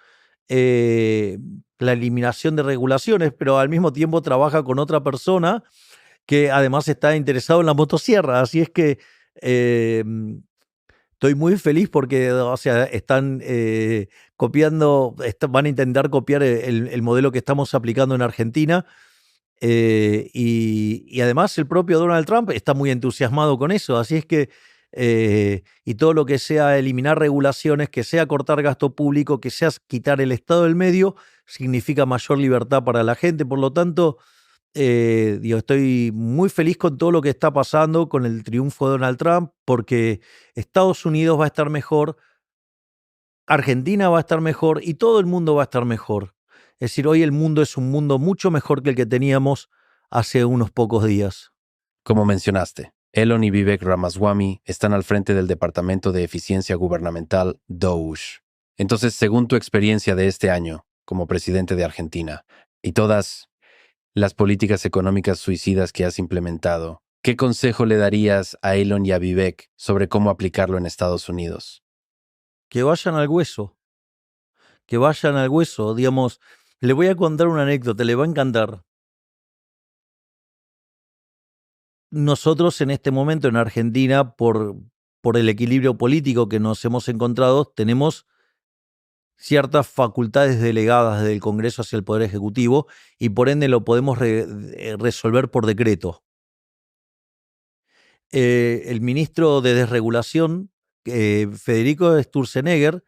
la eliminación de regulaciones, pero al mismo tiempo trabaja con otra persona que además está interesado en la motosierra. Así es que estoy muy feliz porque, o sea, están copiando, van a intentar copiar el modelo que estamos aplicando en Argentina. Y además el propio Donald Trump está muy entusiasmado con eso. Así es que, y todo lo que sea eliminar regulaciones, que sea cortar gasto público, que sea quitar el Estado del medio, significa mayor libertad para la gente. Por lo tanto, estoy muy feliz con todo lo que está pasando, con el triunfo de Donald Trump, porque Estados Unidos va a estar mejor, Argentina va a estar mejor y todo el mundo va a estar mejor. Es decir, hoy el mundo es un mundo mucho mejor que el que teníamos hace unos pocos días. Como mencionaste, Elon y Vivek Ramaswamy están al frente del Departamento de Eficiencia Gubernamental, DOGE. Entonces, según tu experiencia de este año como presidente de Argentina y todas las políticas económicas suicidas que has implementado, ¿qué consejo le darías a Elon y a Vivek sobre cómo aplicarlo en Estados Unidos? Que vayan al hueso. Que vayan al hueso. Digamos, le voy a contar una anécdota, le va a encantar. Nosotros en este momento en Argentina, por el equilibrio político que nos hemos encontrado, tenemos ciertas facultades delegadas desde el Congreso hacia el Poder Ejecutivo y por ende lo podemos resolver por decreto. El ministro de Desregulación, Federico Sturzenegger,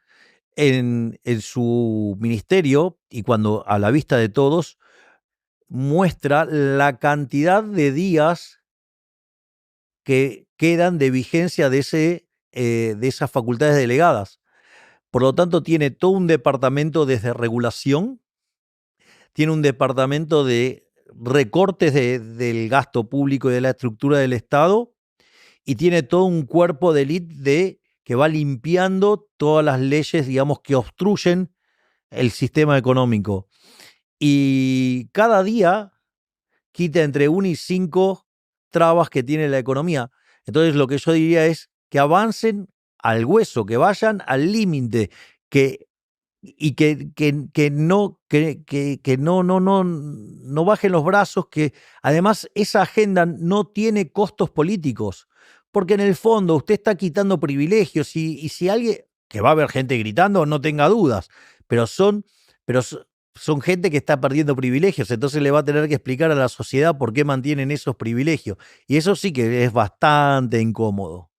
en su ministerio y cuando a la vista de todos, muestra la cantidad de días que quedan de vigencia de esas facultades delegadas. Por lo tanto, tiene todo un departamento de desregulación, tiene un departamento de recortes del gasto público y de la estructura del Estado, y tiene todo un cuerpo de élite que va limpiando todas las leyes, digamos, que obstruyen el sistema económico. Y cada día quita entre 1 y 5 trabas que tiene la economía. Entonces, lo que yo diría es que avancen al hueso, que vayan al límite, que no bajen los brazos, que además esa agenda no tiene costos políticos, porque en el fondo usted está quitando privilegios y si alguien, que va a haber gente gritando, no tenga dudas, pero son gente que está perdiendo privilegios, entonces le va a tener que explicar a la sociedad por qué mantienen esos privilegios, y eso sí que es bastante incómodo.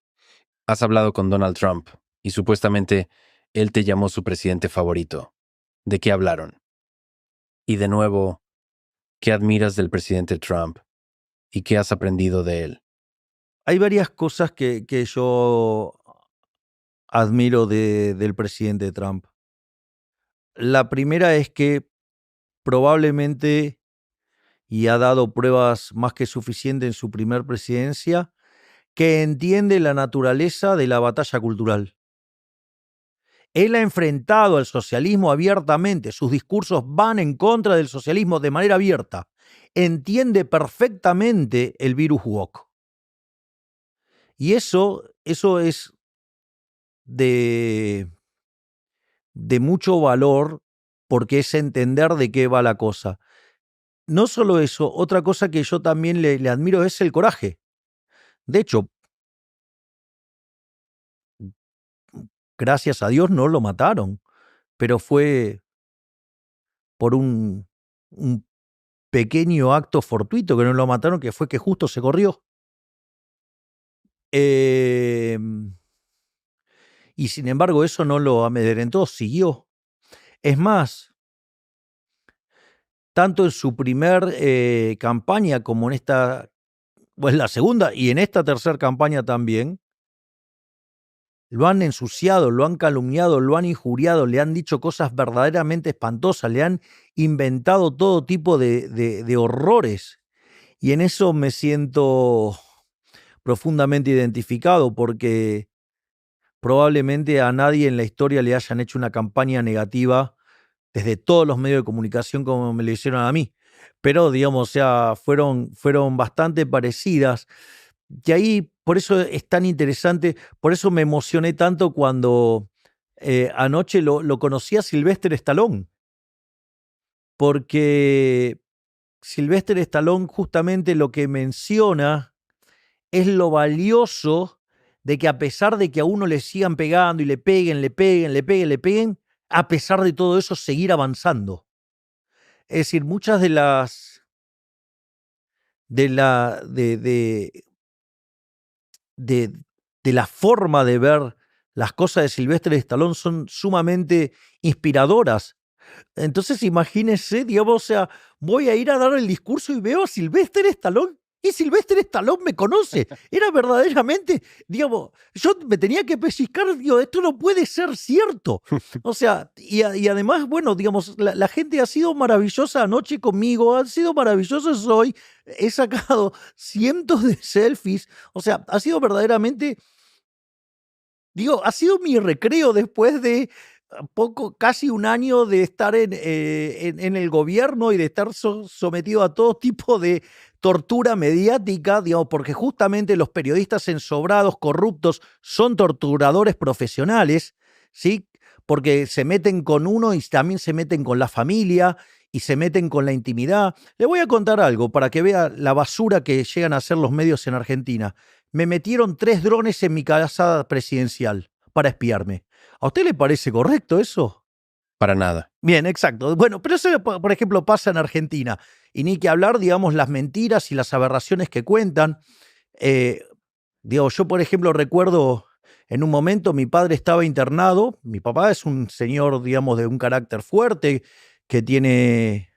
Has hablado con Donald Trump y supuestamente él te llamó su presidente favorito. ¿De qué hablaron? Y de nuevo, ¿qué admiras del presidente Trump y qué has aprendido de él? Hay varias cosas que yo admiro del presidente Trump. La primera es que probablemente, y ha dado pruebas más que suficientes en su primer presidencia, que entiende la naturaleza de la batalla cultural. Él ha enfrentado al socialismo abiertamente, sus discursos van en contra del socialismo de manera abierta. Entiende perfectamente el virus woke. Y eso es de mucho valor porque es entender de qué va la cosa. No solo eso, otra cosa que yo también le admiro es el coraje. De hecho, gracias a Dios no lo mataron, pero fue por un pequeño acto fortuito que no lo mataron, que fue que justo se corrió. Y sin embargo eso no lo amedrentó, siguió. Es más, tanto en su primer campaña como en esta, pues la segunda y en esta tercera campaña también, lo han ensuciado, lo han calumniado, lo han injuriado, le han dicho cosas verdaderamente espantosas, le han inventado todo tipo de horrores. Y en eso me siento profundamente identificado porque probablemente a nadie en la historia le hayan hecho una campaña negativa desde todos los medios de comunicación como me lo hicieron a mí. Pero, digamos, o sea, fueron bastante parecidas. Y ahí, por eso es tan interesante, por eso me emocioné tanto cuando anoche lo conocí a Sylvester Stallone. Porque Sylvester Stallone justamente lo que menciona es lo valioso de que a pesar de que a uno le sigan pegando y le peguen, a pesar de todo eso, seguir avanzando. Es decir, muchas de las de la forma de ver las cosas de Sylvester Stallone son sumamente inspiradoras. Entonces imagínense, digamos, o sea, voy a ir a dar el discurso y veo a Sylvester Stallone Y Sylvester Stallone me conoce. Era verdaderamente, digamos, yo me tenía que pellizcar, digo, esto no puede ser cierto. O sea, y además, bueno, digamos, la gente ha sido maravillosa anoche conmigo, han sido maravillosos hoy. He sacado cientos de selfies. O sea, ha sido verdaderamente, digo, ha sido mi recreo después de casi un año de estar en el gobierno y de estar sometido a todo tipo de tortura mediática, digamos, porque justamente los periodistas ensobrados, corruptos, son torturadores profesionales, ¿sí? Porque se meten con uno y también se meten con la familia y se meten con la intimidad. Le voy a contar algo para que vea la basura que llegan a hacer los medios en Argentina. Me metieron 3 drones en mi casa presidencial para espiarme. ¿A usted le parece correcto eso? Para nada. Bien, exacto. Bueno, pero eso, por ejemplo, pasa en Argentina. Y ni que hablar, digamos, las mentiras y las aberraciones que cuentan. Digo, yo, por ejemplo, recuerdo en un momento mi padre estaba internado. Mi papá es un señor, digamos, de un carácter fuerte, que tiene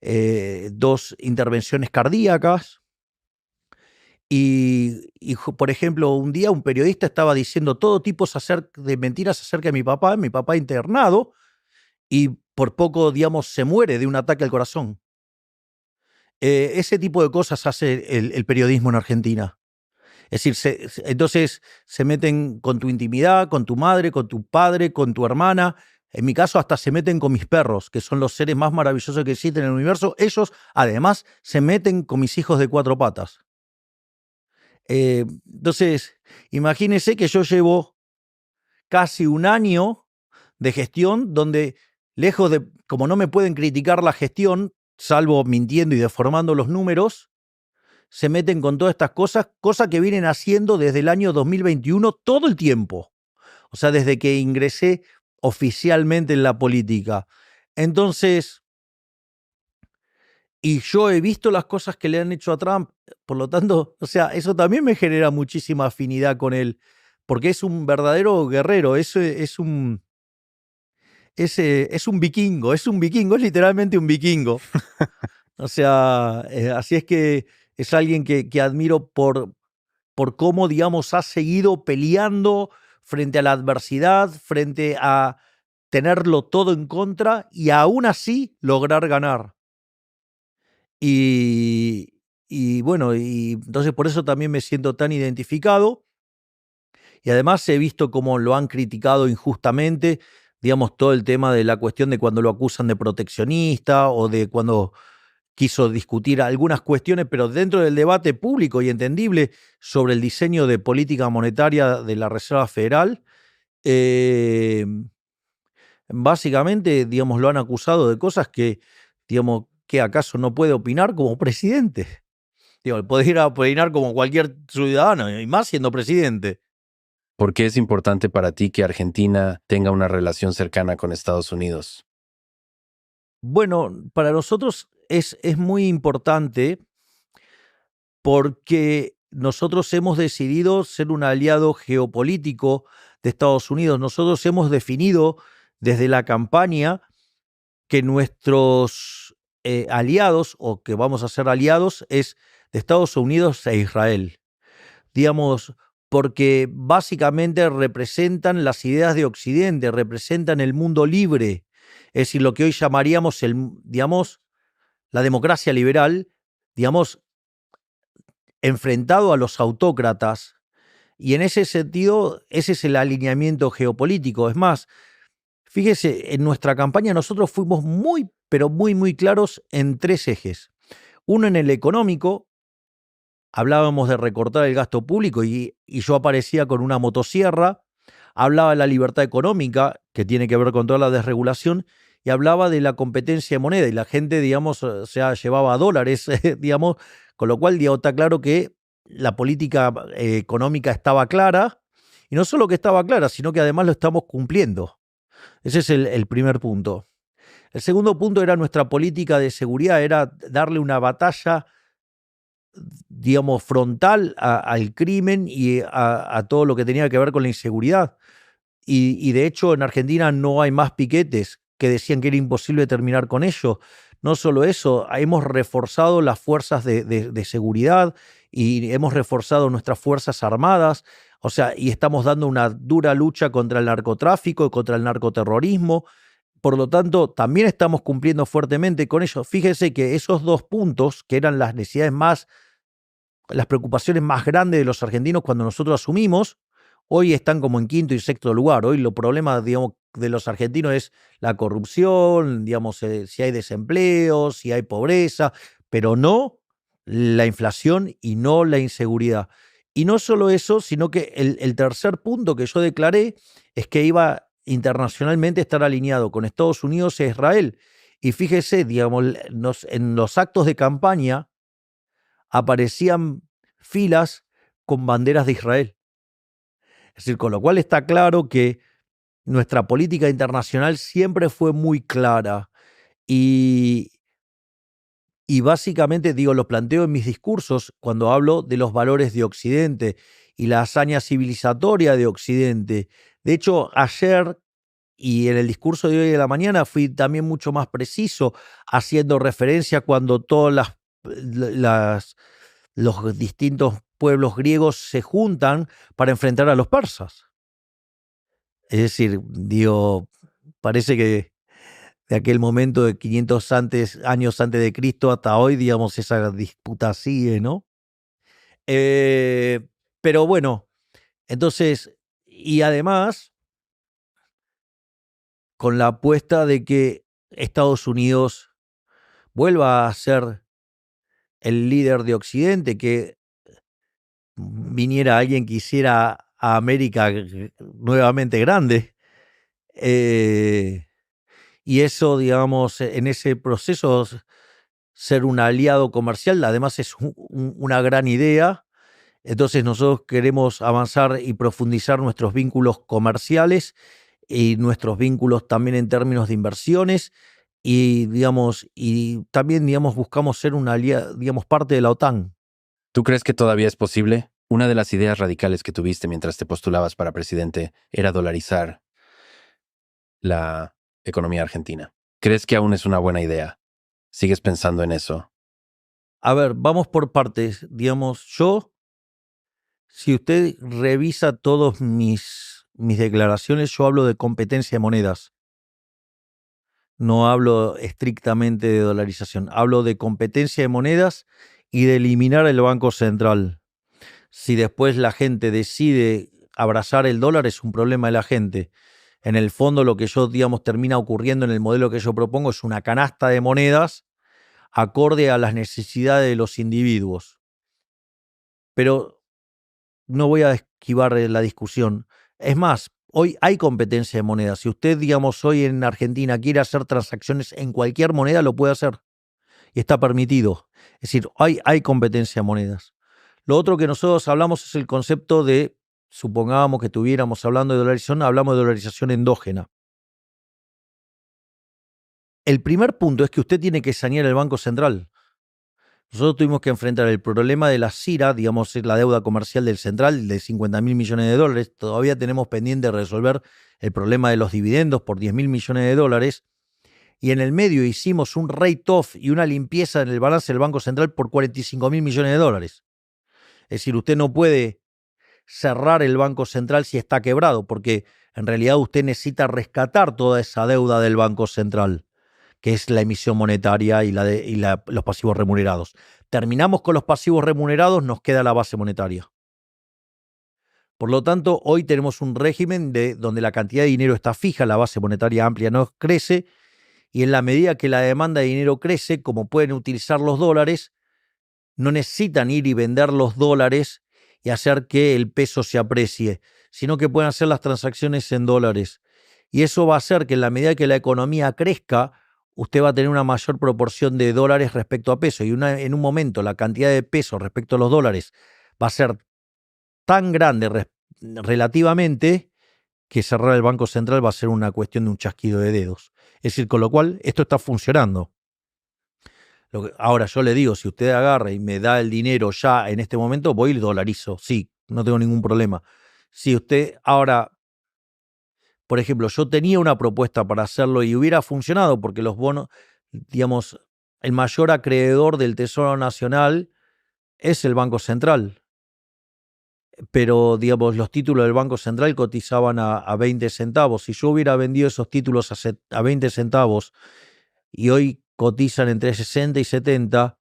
2 intervenciones cardíacas. Por ejemplo, un día un periodista estaba diciendo todo tipo de mentiras acerca de mi papá internado, y por poco, digamos, se muere de un ataque al corazón. Ese tipo de cosas hace el periodismo en Argentina. Es decir, entonces se meten con tu intimidad, con tu madre, con tu padre, con tu hermana. En mi caso, hasta se meten con mis perros, que son los seres más maravillosos que existen en el universo. Ellos, además, se meten con mis hijos de 4 patas. Entonces, imagínense que yo llevo casi un año de gestión donde, lejos de, como no me pueden criticar la gestión, salvo mintiendo y deformando los números, se meten con todas estas cosas, cosa que vienen haciendo desde el año 2021 todo el tiempo. O sea, desde que ingresé oficialmente en la política. Entonces, y yo he visto las cosas que le han hecho a Trump, por lo tanto, o sea, eso también me genera muchísima afinidad con él, porque es un verdadero guerrero, es un vikingo, es literalmente un vikingo. O sea, así es que es alguien que admiro por cómo, digamos, ha seguido peleando frente a la adversidad, frente a tenerlo todo en contra y aún así lograr ganar. Y bueno, y entonces por eso también me siento tan identificado. Y además he visto cómo lo han criticado injustamente, digamos, todo el tema de la cuestión de cuando lo acusan de proteccionista o de cuando quiso discutir algunas cuestiones, pero dentro del debate público y entendible sobre el diseño de política monetaria de la Reserva Federal. Básicamente, digamos, lo han acusado de cosas que, digamos, que acaso no puede opinar como presidente. Digo, puede ir a opinar como cualquier ciudadano, y más siendo presidente. ¿Por qué es importante para ti que Argentina tenga una relación cercana con Estados Unidos? Bueno, para nosotros es muy importante porque nosotros hemos decidido ser un aliado geopolítico de Estados Unidos. Nosotros hemos definido desde la campaña que nuestros aliados, o que vamos a ser aliados, es de Estados Unidos e Israel. Digamos, porque básicamente representan las ideas de Occidente, representan el mundo libre, es decir, lo que hoy llamaríamos, digamos, la democracia liberal, digamos, enfrentado a los autócratas. Y en ese sentido, ese es el alineamiento geopolítico. Es más, fíjese, en nuestra campaña nosotros fuimos muy, pero muy, muy claros en 3 ejes. Uno en el económico, hablábamos de recortar el gasto público y yo aparecía con una motosierra, hablaba de la libertad económica, que tiene que ver con toda la desregulación, y hablaba de la competencia de moneda, y la gente, digamos, o sea, llevaba dólares, digamos, con lo cual, digamos, está claro que la política económica estaba clara, y no solo que estaba clara, sino que además lo estamos cumpliendo. Ese es el primer punto. El segundo punto era nuestra política de seguridad, era darle una batalla, digamos, frontal al crimen y a todo lo que tenía que ver con la inseguridad. Y de hecho en Argentina no hay más piquetes que decían que era imposible terminar con ello. No solo eso, hemos reforzado las fuerzas de seguridad y hemos reforzado nuestras fuerzas armadas, o sea, y estamos dando una dura lucha contra el narcotráfico y contra el narcoterrorismo. Por lo tanto, también estamos cumpliendo fuertemente con ello. Fíjese que esos dos puntos, que eran las necesidades las preocupaciones más grandes de los argentinos cuando nosotros asumimos, hoy están como en quinto y sexto lugar. Hoy los problemas, digamos, de los argentinos es la corrupción, digamos, si hay desempleo, si hay pobreza, pero no la inflación y no la inseguridad. Y no solo eso, sino que el tercer punto que yo declaré es que iba internacionalmente a estar alineado con Estados Unidos e Israel. Y fíjese, digamos, en los actos de campaña aparecían filas con banderas de Israel. Es decir, con lo cual está claro que nuestra política internacional siempre fue muy clara y, y básicamente, digo, lo planteo en mis discursos cuando hablo de los valores de Occidente y la hazaña civilizatoria de Occidente. De hecho, ayer y en el discurso de hoy de la mañana fui también mucho más preciso, haciendo referencia cuando los distintos pueblos griegos se juntan para enfrentar a los persas. Es decir, digo, parece que de aquel momento de 500 años antes de Cristo hasta hoy, digamos, esa disputa sigue, ¿no? Eh, pero bueno, entonces, y además, con la apuesta de que Estados Unidos vuelva a ser el líder de Occidente, que viniera alguien que hiciera a América nuevamente grande. Y eso, digamos, en ese proceso, ser un aliado comercial, además es una gran idea. Entonces nosotros queremos avanzar y profundizar nuestros vínculos comerciales y nuestros vínculos también en términos de inversiones y, digamos, y también, digamos, buscamos ser una aliado, digamos, parte de la OTAN. ¿Tú crees que todavía es posible? Una de las ideas radicales que tuviste mientras te postulabas para presidente era dolarizar la economía argentina. ¿Crees que aún es una buena idea? ¿Sigues pensando en eso? A ver, vamos por partes. Digamos, si usted revisa todas mis declaraciones, yo hablo de competencia de monedas. No hablo estrictamente de dolarización. Hablo de competencia de monedas y de eliminar el Banco Central. Si después la gente decide abrazar el dólar, es un problema de la gente. En el fondo, lo que digamos, termina ocurriendo en el modelo que yo propongo es una canasta de monedas acorde a las necesidades de los individuos. Pero no voy a esquivar la discusión. Es más, hoy hay competencia de monedas. Si usted, digamos, hoy en Argentina quiere hacer transacciones en cualquier moneda, lo puede hacer. Y está permitido. Es decir, hay competencia de monedas. Lo otro que nosotros hablamos es el concepto de, supongamos que estuviéramos hablando de dolarización, hablamos de dolarización endógena. El primer punto es que usted tiene que sanear el Banco Central. Nosotros tuvimos que enfrentar el problema de la CIRA, digamos, la deuda comercial del Central de 50.000 millones de dólares. Todavía tenemos pendiente resolver el problema de los dividendos por 10.000 millones de dólares. Y en el medio hicimos un write-off y una limpieza en el balance del Banco Central por 45.000 millones de dólares. Es decir, usted no puede cerrar el Banco Central si está quebrado, porque en realidad usted necesita rescatar toda esa deuda del Banco Central, que es la emisión monetaria y los pasivos remunerados. Terminamos con los pasivos remunerados, nos queda la base monetaria. Por lo tanto, hoy tenemos un régimen donde la cantidad de dinero está fija, la base monetaria amplia no crece, y en la medida que la demanda de dinero crece, como pueden utilizar los dólares, no necesitan ir y vender los dólares y hacer que el peso se aprecie, sino que pueden hacer las transacciones en dólares. Y eso va a hacer que en la medida que la economía crezca, usted va a tener una mayor proporción de dólares respecto a peso. Y en un momento la cantidad de peso respecto a los dólares va a ser tan grande relativamente que cerrar el Banco Central va a ser una cuestión de un chasquido de dedos. Es decir, con lo cual esto está funcionando. Ahora yo le digo, si usted agarra y me da el dinero ya en este momento, voy y lo dolarizo. Sí, no tengo ningún problema. Si usted ahora, por ejemplo, yo tenía una propuesta para hacerlo y hubiera funcionado porque los bonos, digamos, el mayor acreedor del Tesoro Nacional es el Banco Central. Pero, digamos, los títulos del Banco Central cotizaban a 20 centavos. Si yo hubiera vendido esos títulos a 20 centavos y hoy cotizan entre 60 y 70,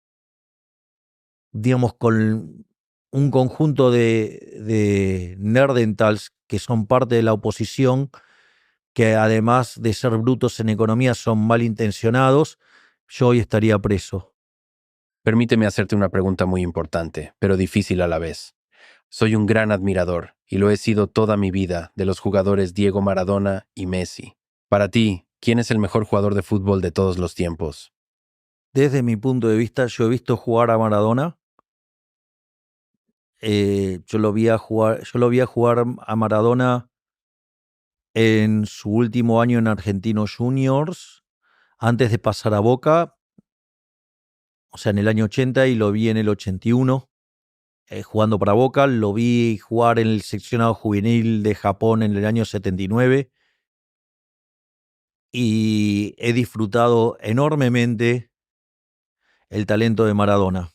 digamos, con un conjunto de nerdentals que son parte de la oposición, que además de ser brutos en economía son malintencionados, yo hoy estaría preso. Permíteme hacerte una pregunta muy importante, pero difícil a la vez. Soy un gran admirador, y lo he sido toda mi vida, de los jugadores Diego Maradona y Messi. Para ti, ¿quién es el mejor jugador de fútbol de todos los tiempos? Desde mi punto de vista, yo he visto jugar a Maradona. Yo lo vi a jugar a Maradona en su último año en Argentinos Juniors, antes de pasar a Boca, o sea, en el año 80, y lo vi en el 81, jugando para Boca. Lo vi jugar en el seccionado juvenil de Japón en el año 79 y he disfrutado enormemente el talento de Maradona.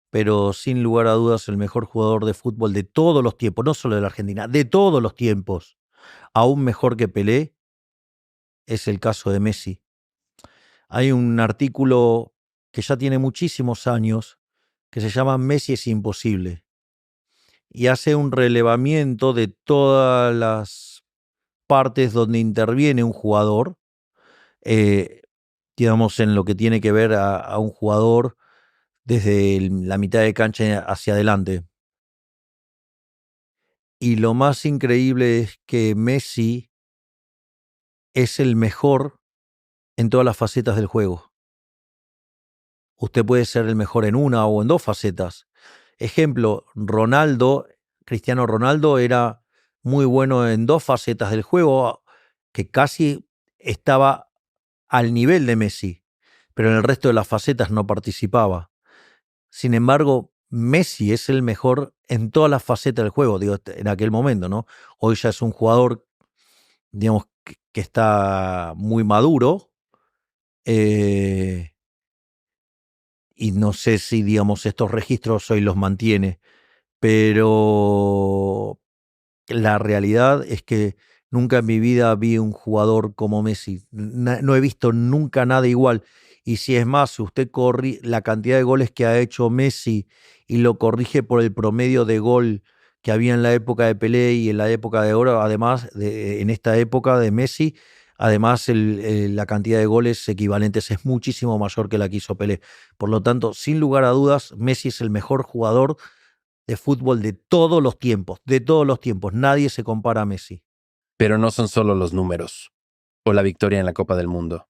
Pero sin lugar a dudas el mejor jugador de fútbol de todos los tiempos, no solo de la Argentina, de todos los tiempos, aún mejor que Pelé, es el caso de Messi. Hay un artículo que ya tiene muchísimos años que se llama Messi es imposible y hace un relevamiento de todas las partes donde interviene un jugador, eh, digamos, en lo que tiene que ver a un jugador desde la mitad de cancha hacia adelante. Y lo más increíble es que Messi es el mejor en todas las facetas del juego. Usted puede ser el mejor en una o en dos facetas. Ejemplo, Cristiano Ronaldo era muy bueno en dos facetas del juego, que casi estaba al nivel de Messi, pero en el resto de las facetas no participaba. Sin embargo, Messi es el mejor en todas las facetas del juego, digo, en aquel momento, ¿no? Hoy ya es un jugador, digamos, que está muy maduro, y no sé si, digamos, estos registros hoy los mantiene, pero la realidad es que nunca en mi vida vi un jugador como Messi. No he visto nunca nada igual. Y si es más, si usted corre la cantidad de goles que ha hecho Messi y lo corrige por el promedio de gol que había en la época de Pelé y en la época de oro, además, en esta época de Messi, además la cantidad de goles equivalentes es muchísimo mayor que la que hizo Pelé. Por lo tanto, sin lugar a dudas, Messi es el mejor jugador de fútbol de todos los tiempos, de todos los tiempos. Nadie se compara a Messi. Pero no son solo los números, o la victoria en la Copa del Mundo.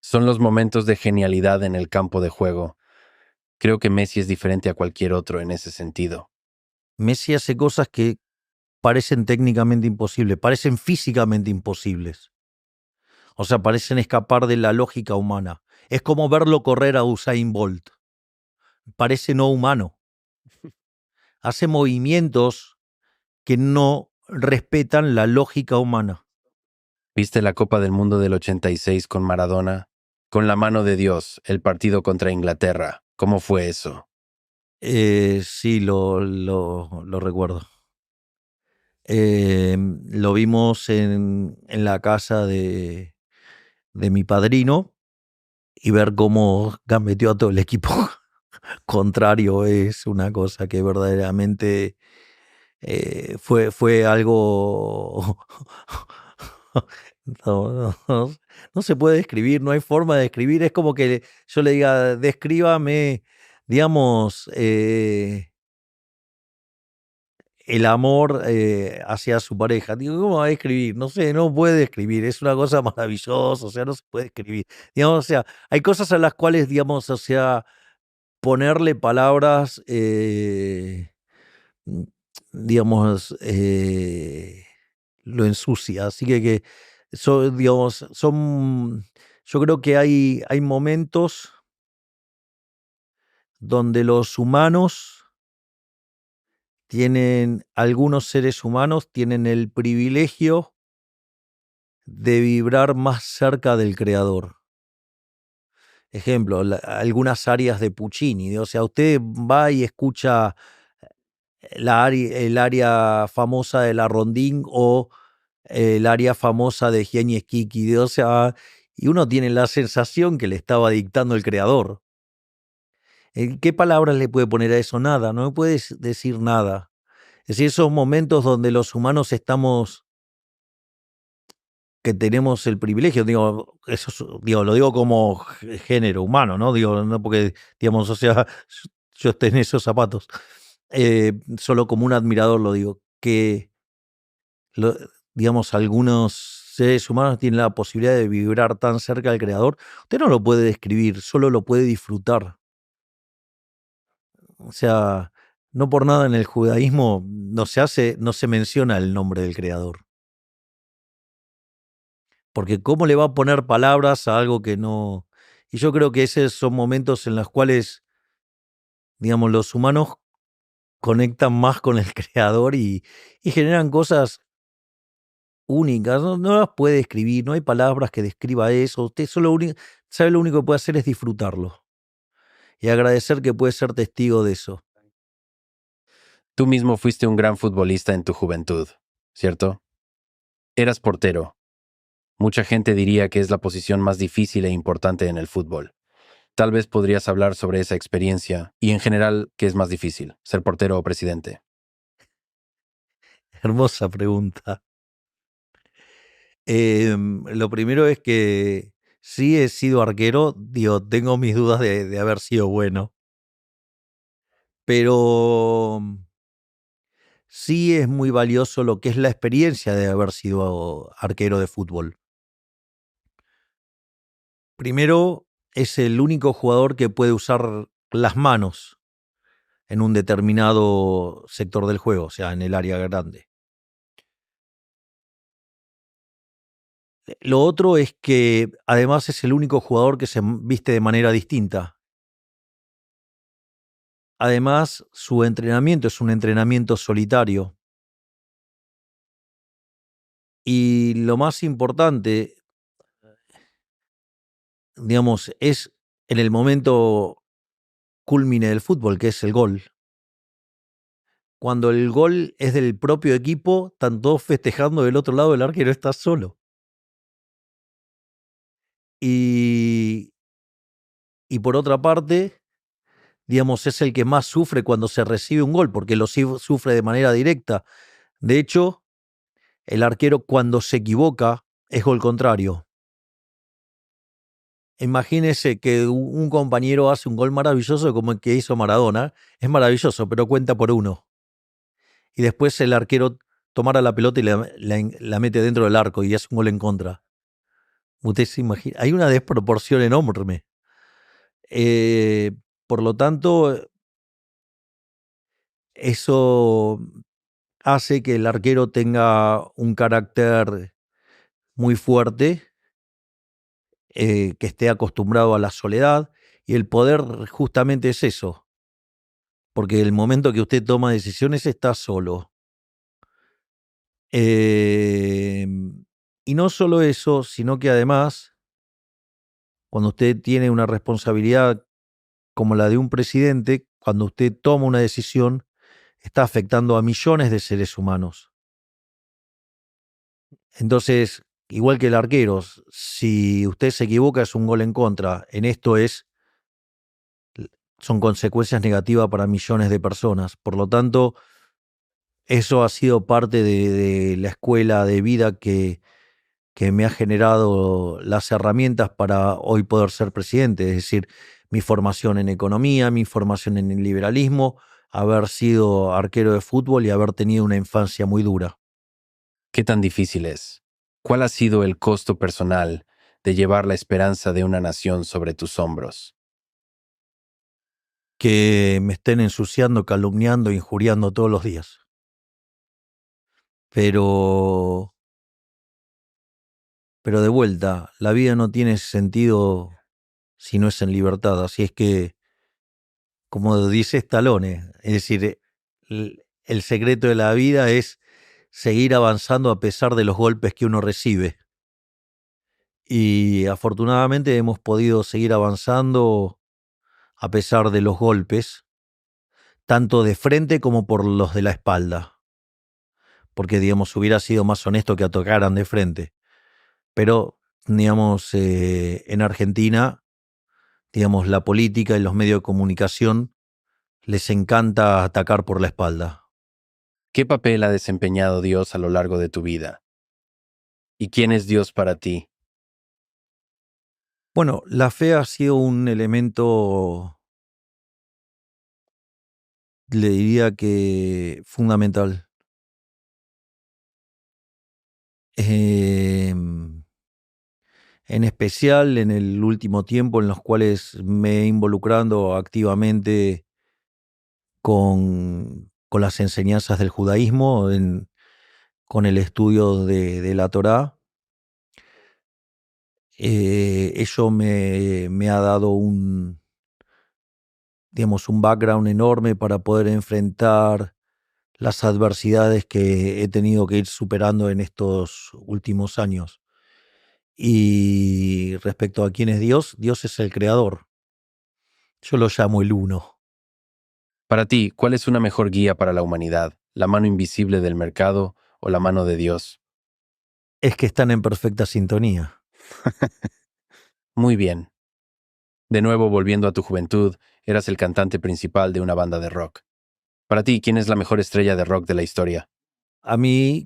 Son los momentos de genialidad en el campo de juego. Creo que Messi es diferente a cualquier otro en ese sentido. Messi hace cosas que parecen técnicamente imposibles, parecen físicamente imposibles. O sea, parecen escapar de la lógica humana. Es como verlo correr a Usain Bolt. Parece no humano. Hace movimientos que no respetan la lógica humana. ¿Viste la Copa del Mundo del 86 con Maradona? Con la mano de Dios, el partido contra Inglaterra. ¿Cómo fue eso? Sí, lo recuerdo. Lo vimos en la casa de mi padrino, y ver cómo gambeteó a todo el equipo contrario es una cosa que verdaderamente fue algo... No se puede describir, no hay forma de describir. Es como que yo le diga, descríbame, digamos, el amor hacia su pareja. Digo, ¿cómo va a describir? No sé, no puede describir. Es una cosa maravillosa, o sea, no se puede describir. Digamos, o sea, hay cosas a las cuales, digamos, o sea, ponerle palabras, mm, digamos, lo ensucia. Así que digamos, yo creo que hay momentos donde los humanos algunos seres humanos tienen el privilegio de vibrar más cerca del creador. Ejemplo, algunas áreas de Puccini. O sea, usted va y escucha el área famosa de la Rondín o el área famosa de Gianni Schicchi. O sea, y uno tiene la sensación que le estaba dictando el creador. ¿Qué palabras le puede poner a eso? Nada, no me puedes decir nada. Es decir, esos momentos donde los humanos estamos, que tenemos el privilegio, digo, digo, lo digo como género humano, ¿no? Digo, no porque, digamos, o sea, yo esté en esos zapatos. Solo como un admirador lo digo, que, lo, digamos, algunos seres humanos tienen la posibilidad de vibrar tan cerca del creador. Usted no lo puede describir, solo lo puede disfrutar. O sea, no por nada en el judaísmo no se menciona el nombre del creador. Porque ¿cómo le va a poner palabras a algo que no? Y yo creo que esos son momentos en los cuales, digamos, los humanos conectan más con el creador y generan cosas únicas. No las puede describir, no hay palabras que describa eso. Usted solo sabe, lo único que puede hacer es disfrutarlo y agradecer que puede ser testigo de eso. Tú mismo fuiste un gran futbolista en tu juventud, ¿cierto? Eras portero. Mucha gente diría que es la posición más difícil e importante en el fútbol. Tal vez podrías hablar sobre esa experiencia y en general, ¿qué es más difícil, ser portero o presidente? Hermosa pregunta. Lo primero es que sí he sido arquero, digo, tengo mis dudas de haber sido bueno, pero sí es muy valioso lo que es la experiencia de haber sido arquero de fútbol. Primero, es el único jugador que puede usar las manos en un determinado sector del juego, o sea, en el área grande. Lo otro es que además es el único jugador que se viste de manera distinta. Además, su entrenamiento es un entrenamiento solitario. Y lo más importante, digamos, es en el momento cúlmine del fútbol, que es el gol. Cuando el gol es del propio equipo, están todos festejando del otro lado, el arquero está solo. Y, y por otra parte, digamos, es el que más sufre cuando se recibe un gol, porque lo sufre de manera directa. De hecho, el arquero cuando se equivoca es gol contrario. Imagínese que un compañero hace un gol maravilloso como el que hizo Maradona. Es maravilloso, pero cuenta por uno. Y después el arquero tomara la pelota y la mete dentro del arco y hace un gol en contra. Usted se imagina. Hay una desproporción enorme. Eh, por lo tanto, eso hace que el arquero tenga un carácter muy fuerte, que esté acostumbrado a la soledad. Y el poder justamente es eso. Porque el momento que usted toma decisiones está solo. Y no solo eso, sino que además, cuando usted tiene una responsabilidad como la de un presidente, cuando usted toma una decisión, está afectando a millones de seres humanos. Entonces, igual que el arquero, si usted se equivoca es un gol en contra. En esto son consecuencias negativas para millones de personas. Por lo tanto, eso ha sido parte de la escuela de vida que me ha generado las herramientas para hoy poder ser presidente, es decir, mi formación en economía, mi formación en el liberalismo, haber sido arquero de fútbol y haber tenido una infancia muy dura. ¿Qué tan difícil es? ¿Cuál ha sido el costo personal de llevar la esperanza de una nación sobre tus hombros? Que me estén ensuciando, calumniando, injuriando todos los días. Pero, pero de vuelta, la vida no tiene sentido si no es en libertad. Así es que, como dice Stallone, es decir, el secreto de la vida es seguir avanzando a pesar de los golpes que uno recibe. y afortunadamente hemos podido seguir avanzando a pesar de los golpes, tanto de frente como por los de la espalda, porque, digamos, hubiera sido más honesto que atacaran de frente. Pero, digamos, en Argentina, digamos, la política y los medios de comunicación les encanta atacar por la espalda. ¿Qué papel ha desempeñado Dios a lo largo de tu vida? ¿Y quién es Dios para ti? Bueno, la fe ha sido un elemento, le diría que fundamental. En especial en el último tiempo en los cuales me he involucrando activamente con las enseñanzas del judaísmo, con el estudio de la Torá. Eso me ha dado digamos, un background enorme para poder enfrentar las adversidades que he tenido que ir superando en estos últimos años. Y respecto a quién es Dios, Dios es el creador. Yo lo llamo el uno. Para ti, ¿cuál es una mejor guía para la humanidad? ¿La mano invisible del mercado o la mano de Dios? Es que están en perfecta sintonía. Muy bien. De nuevo, volviendo a tu juventud, eras el cantante principal de una banda de rock. Para ti, ¿quién es la mejor estrella de rock de la historia? A mí,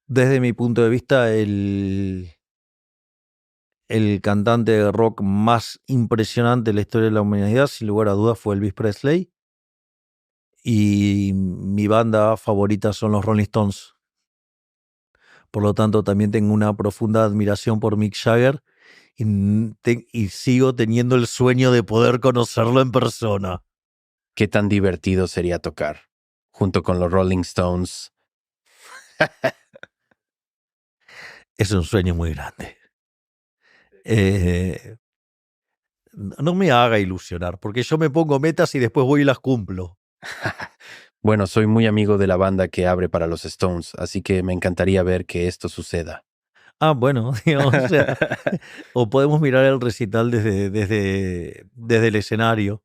desde mi punto de vista, el cantante de rock más impresionante de la historia de la humanidad, sin lugar a dudas, fue Elvis Presley. Y mi banda favorita son los Rolling Stones. Por lo tanto, también tengo una profunda admiración por Mick Jagger y sigo teniendo el sueño de poder conocerlo en persona. ¿Qué tan divertido sería tocar? Junto con los Rolling Stones. Es un sueño muy grande. No me haga ilusionar, porque yo me pongo metas y después voy y las cumplo. Bueno, soy muy amigo de la banda que abre para los Stones, así que me encantaría ver que esto suceda. Ah, bueno, digamos, o sea, o podemos mirar el recital desde el escenario.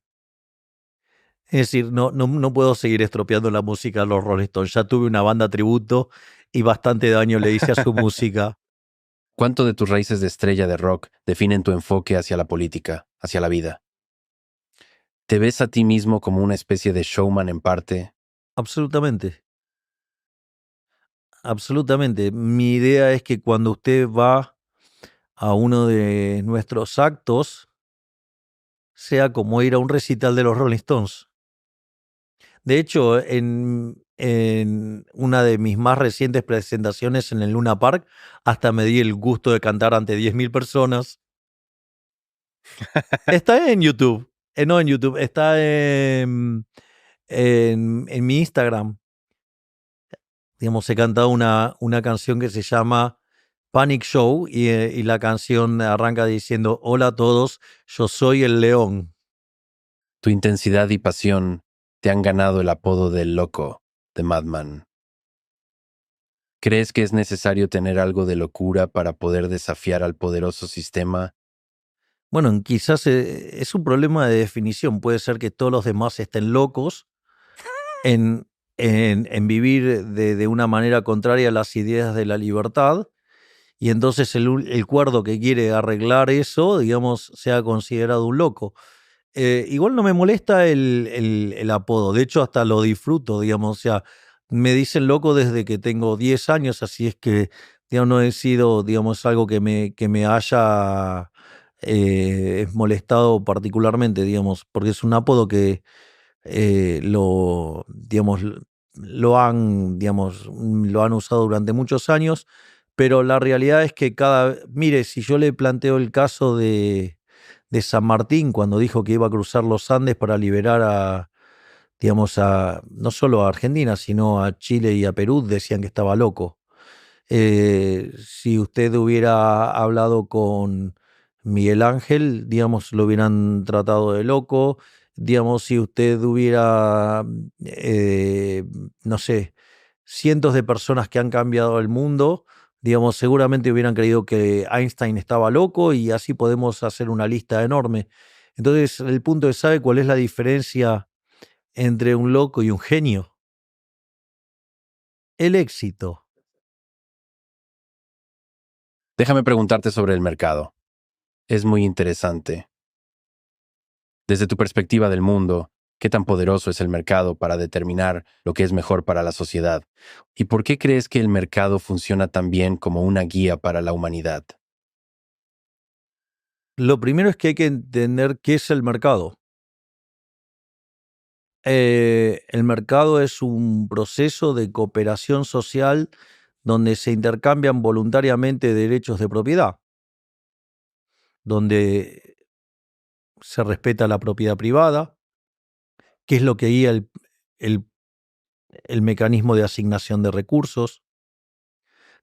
Es decir, no puedo seguir estropeando la música de los Rolling Stones. Ya tuve una banda tributo y bastante daño le hice a su música. ¿Cuánto de tus raíces de estrella de rock definen tu enfoque hacia la política, hacia la vida? ¿Te ves a ti mismo como una especie de showman en parte? Absolutamente, absolutamente. Mi idea es que cuando usted va a uno de nuestros actos, sea como ir a un recital de los Rolling Stones. De hecho, en una de mis más recientes presentaciones en el Luna Park, hasta me di el gusto de cantar ante 10.000 personas. Está en YouTube. No en YouTube, está en mi Instagram. Digamos, he cantado una canción que se llama Panic Show y la canción arranca diciendo: Hola a todos, yo soy el león. Tu intensidad y pasión te han ganado el apodo del loco, de Madman. ¿Crees que es necesario tener algo de locura para poder desafiar al poderoso sistema? Bueno, quizás es un problema de definición. Puede ser que todos los demás estén locos en, en vivir de una manera contraria a las ideas de la libertad, y entonces el cuerdo que quiere arreglar eso, digamos, sea considerado un loco. Igual no me molesta el apodo, de hecho hasta lo disfruto, digamos, o sea, me dicen loco desde que tengo 10 años, así es que, digamos, no he sido, digamos, algo que me haya molestado particularmente, digamos, porque es un apodo que digamos, lo han usado durante muchos años, pero la realidad es que mire, si yo le planteo el caso de San Martín cuando dijo que iba a cruzar los Andes para liberar digamos, no solo a Argentina, sino a Chile y a Perú, decían que estaba loco. Si usted hubiera hablado con Miguel Ángel, digamos, lo hubieran tratado de loco. Digamos, si usted hubiera, no sé, cientos de personas que han cambiado el mundo, Seguramente hubieran creído que Einstein estaba loco y así podemos hacer una lista enorme. Entonces, el punto es, ¿sabe cuál es la diferencia entre un loco y un genio? El éxito. Déjame preguntarte sobre el mercado. Es muy interesante. Desde tu perspectiva del mundo, ¿qué tan poderoso es el mercado para determinar lo que es mejor para la sociedad? ¿Y por qué crees que el mercado funciona tan bien como una guía para la humanidad? Lo primero es que hay que entender qué es el mercado. El mercado es un proceso de cooperación social donde se intercambian voluntariamente derechos de propiedad, donde se respeta la propiedad privada, que es lo que guía el- el mecanismo de asignación de recursos.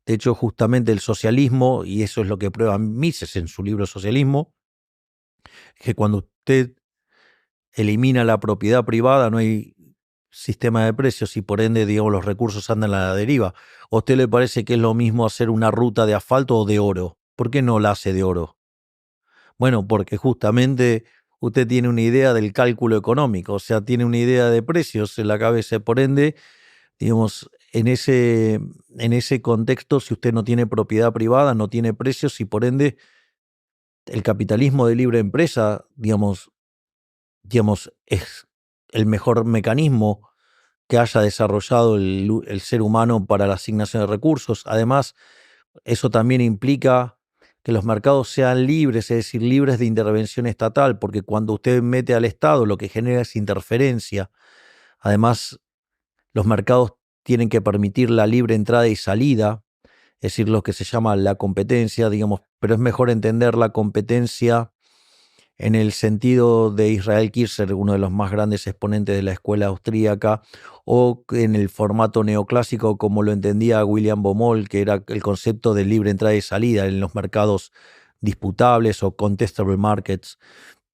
De hecho, justamente el socialismo, y eso es lo que prueba Mises en su libro Socialismo, que cuando usted elimina la propiedad privada no hay sistema de precios y por ende, los recursos andan a la deriva. ¿A usted le parece que es lo mismo hacer una ruta de asfalto o de oro? ¿Por qué no la hace de oro? Bueno, porque justamente usted tiene una idea del cálculo económico, o sea, tiene una idea de precios en la cabeza, por ende, en ese contexto, si usted no tiene propiedad privada, no tiene precios y por ende el capitalismo de libre empresa, es el mejor mecanismo que haya desarrollado el ser humano para la asignación de recursos. Además, eso también implica que los mercados sean libres, es decir, libres de intervención estatal, porque cuando usted mete al Estado lo que genera es interferencia. Además, los mercados tienen que permitir la libre entrada y salida, es decir, lo que se llama la competencia, pero es mejor entender la competencia en el sentido de Israel Kirchner, uno de los más grandes exponentes de la escuela austríaca, o en el formato neoclásico como lo entendía William Baumol, que era el concepto de libre entrada y salida en los mercados disputables o contestable markets.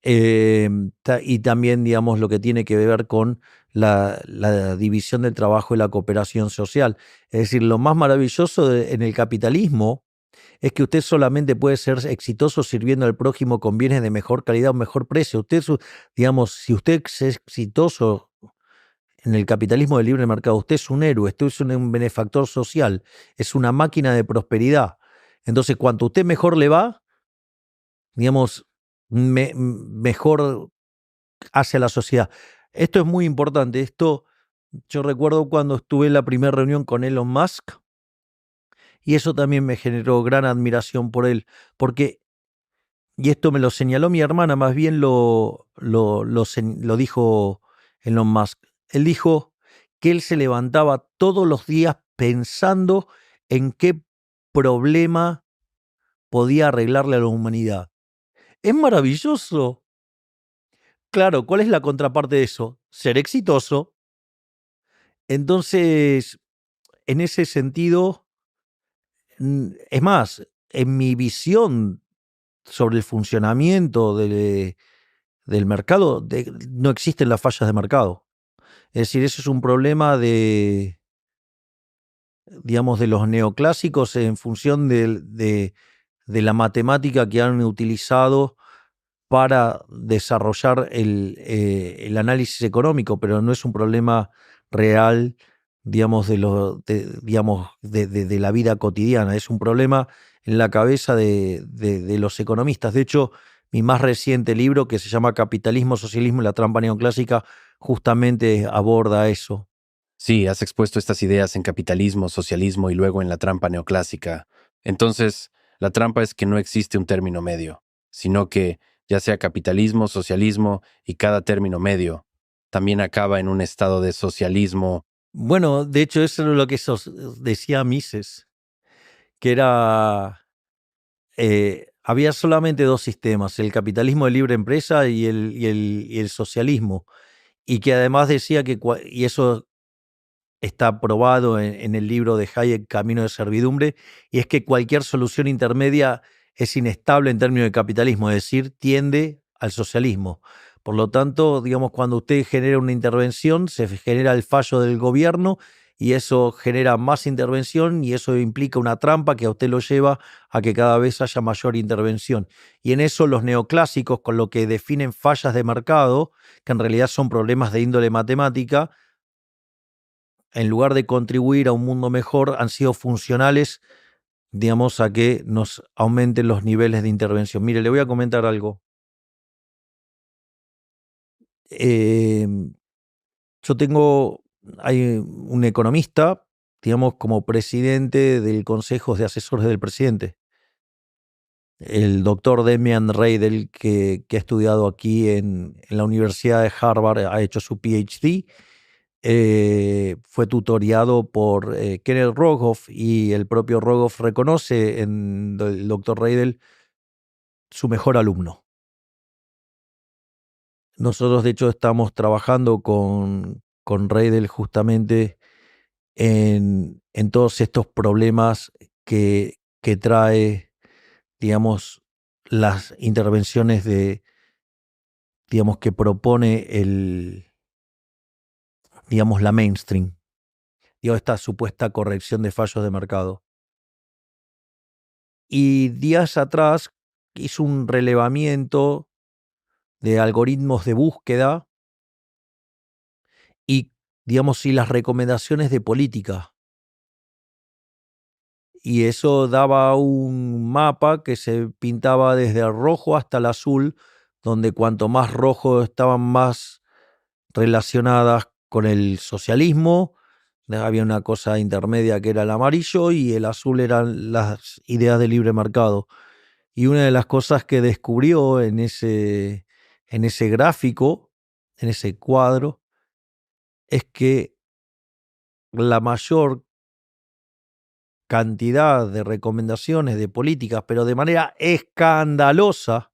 Y también, lo que tiene que ver con la división del trabajo y la cooperación social. Es decir, lo más maravilloso en el capitalismo es que usted solamente puede ser exitoso sirviendo al prójimo con bienes de mejor calidad o mejor precio. Si usted es exitoso en el capitalismo del libre mercado, usted es un héroe, usted es un benefactor social, es una máquina de prosperidad. Entonces, cuanto a usted mejor le va, mejor hacia la sociedad. Esto es muy importante. Yo recuerdo cuando estuve en la primera reunión con Elon Musk, y eso también me generó gran admiración por él, porque, y esto me lo señaló mi hermana, más bien lo dijo Elon Musk. Él dijo que él se levantaba todos los días pensando en qué problema podía arreglarle a la humanidad. Es maravilloso. Claro, ¿cuál es la contraparte de eso? Ser exitoso. Entonces, en ese sentido, es más, en mi visión sobre el funcionamiento del mercado, no existen las fallas de mercado. Es decir, eso es un problema de los neoclásicos en función de la matemática que han utilizado para desarrollar el análisis económico, pero no es un problema real, de la vida cotidiana. Es un problema en la cabeza de los economistas. De hecho, mi más reciente libro, que se llama Capitalismo, Socialismo y la trampa neoclásica, justamente aborda eso. Sí, has expuesto estas ideas en capitalismo, socialismo y luego en la trampa neoclásica. Entonces, la trampa es que no existe un término medio, sino que, ya sea capitalismo, socialismo y cada término medio, también acaba en un estado de socialismo. Bueno, de hecho, eso es lo que decía Mises, que había solamente dos sistemas, el capitalismo de libre empresa y el socialismo, y que además decía y eso está probado en el libro de Hayek, Camino de Servidumbre, y es que cualquier solución intermedia es inestable en términos de capitalismo, es decir, tiende al socialismo. Por lo tanto, cuando usted genera una intervención, se genera el fallo del gobierno y eso genera más intervención y eso implica una trampa que a usted lo lleva a que cada vez haya mayor intervención. Y en eso los neoclásicos, con lo que definen fallas de mercado, que en realidad son problemas de índole matemática, en lugar de contribuir a un mundo mejor, han sido funcionales, digamos, a que nos aumenten los niveles de intervención. Mire, le voy a comentar algo. Eh, yo hay un economista, digamos, como presidente del Consejo de Asesores del Presidente, el doctor Demian Reidel, que ha estudiado aquí en la Universidad de Harvard, ha hecho su PhD, fue tutoriado por Kenneth Rogoff y el propio Rogoff reconoce en el doctor Reidel su mejor alumno. Nosotros, de hecho, estamos trabajando con Reidel justamente en todos estos problemas que trae, digamos, las intervenciones digamos, que propone digamos, la mainstream, digamos, esta supuesta corrección de fallos de mercado. Y días atrás hizo un relevamiento de algoritmos de búsqueda y, digamos, y las recomendaciones de política. Y eso daba un mapa que se pintaba desde el rojo hasta el azul, donde cuanto más rojo estaban más relacionadas con el socialismo, había una cosa intermedia que era el amarillo y el azul eran las ideas de libre mercado. Y una de las cosas que descubrió en ese gráfico, en ese cuadro, es que la mayor cantidad de recomendaciones de políticas, pero de manera escandalosa,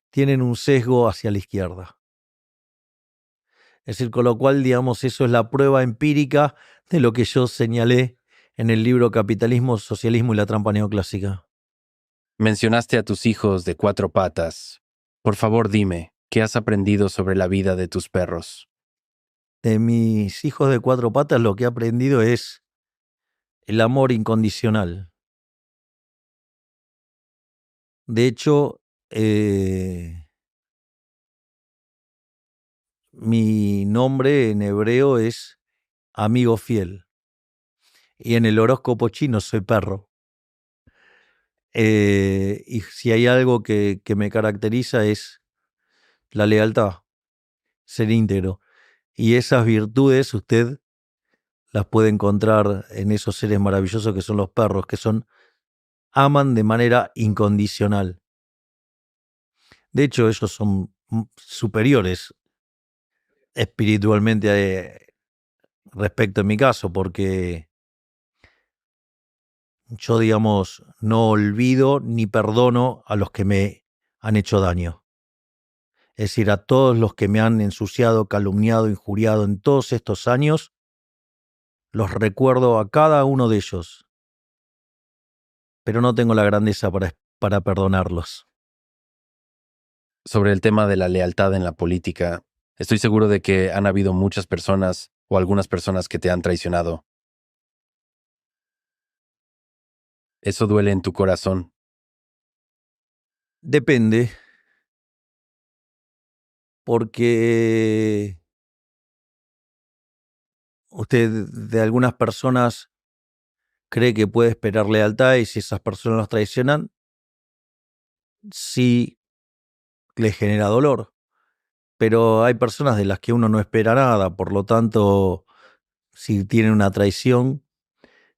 tienen un sesgo hacia la izquierda. Es decir, con lo cual, digamos, eso es la prueba empírica de lo que yo señalé en el libro Capitalismo, Socialismo y la trampa neoclásica. Mencionaste a tus hijos de 4 patas. Por favor, dime, ¿qué has aprendido sobre la vida de tus perros? De mis hijos de 4 patas lo que he aprendido es el amor incondicional. De hecho, mi nombre en hebreo es amigo fiel. Y en el horóscopo chino soy perro. Y si hay algo que me caracteriza es la lealtad, ser íntegro. Y esas virtudes usted las puede encontrar en esos seres maravillosos que son los perros, que aman de manera incondicional. De hecho, ellos son superiores espiritualmente respecto en mi caso, porque yo, digamos, no olvido ni perdono a los que me han hecho daño. Es decir, a todos los que me han ensuciado, calumniado, injuriado en todos estos años, los recuerdo a cada uno de ellos, pero no tengo la grandeza para perdonarlos. Sobre el tema de la lealtad en la política, estoy seguro de que han habido muchas personas o algunas personas que te han traicionado. ¿Eso duele en tu corazón? Depende, porque usted de algunas personas cree que puede esperar lealtad y si esas personas los traicionan, sí les genera dolor. Pero hay personas de las que uno no espera nada, por lo tanto, si tienen una traición,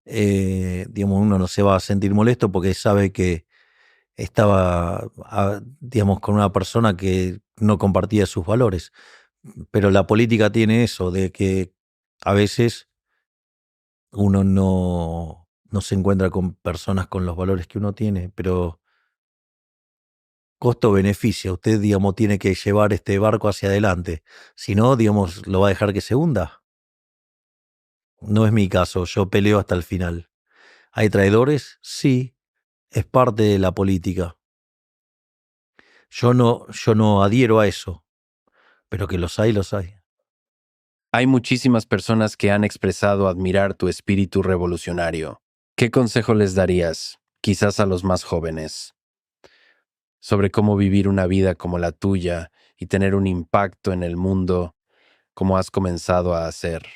digamos, uno no se va a sentir molesto porque sabe que estaba, digamos, con una persona que no compartía sus valores. Pero la política tiene eso, de que a veces uno no se encuentra con personas con los valores que uno tiene, pero costo-beneficio, usted, digamos, tiene que llevar este barco hacia adelante. Si no, digamos, lo va a dejar que se hunda. No es mi caso, yo peleo hasta el final. ¿Hay traidores? Sí, es parte de la política. Yo no adhiero a eso, pero que los hay, los hay. Hay muchísimas personas que han expresado admirar tu espíritu revolucionario. ¿Qué consejo les darías, quizás a los más jóvenes, sobre cómo vivir una vida como la tuya y tener un impacto en el mundo como has comenzado a hacer?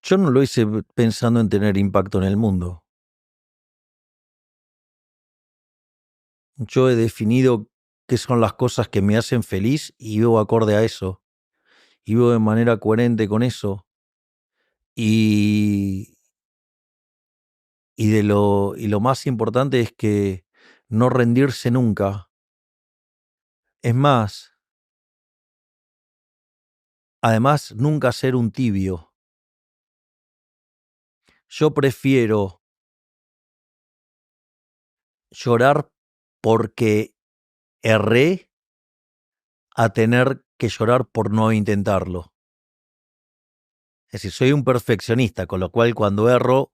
Yo no lo hice pensando en tener impacto en el mundo. Yo he definido qué son las cosas que me hacen feliz y vivo acorde a eso. Y vivo de manera coherente con eso. Y, y lo más importante es que no rendirse nunca. Es más, además, nunca ser un tibio. Yo prefiero llorar porque erré a tener que llorar por no intentarlo. Es decir, soy un perfeccionista, con lo cual cuando erro,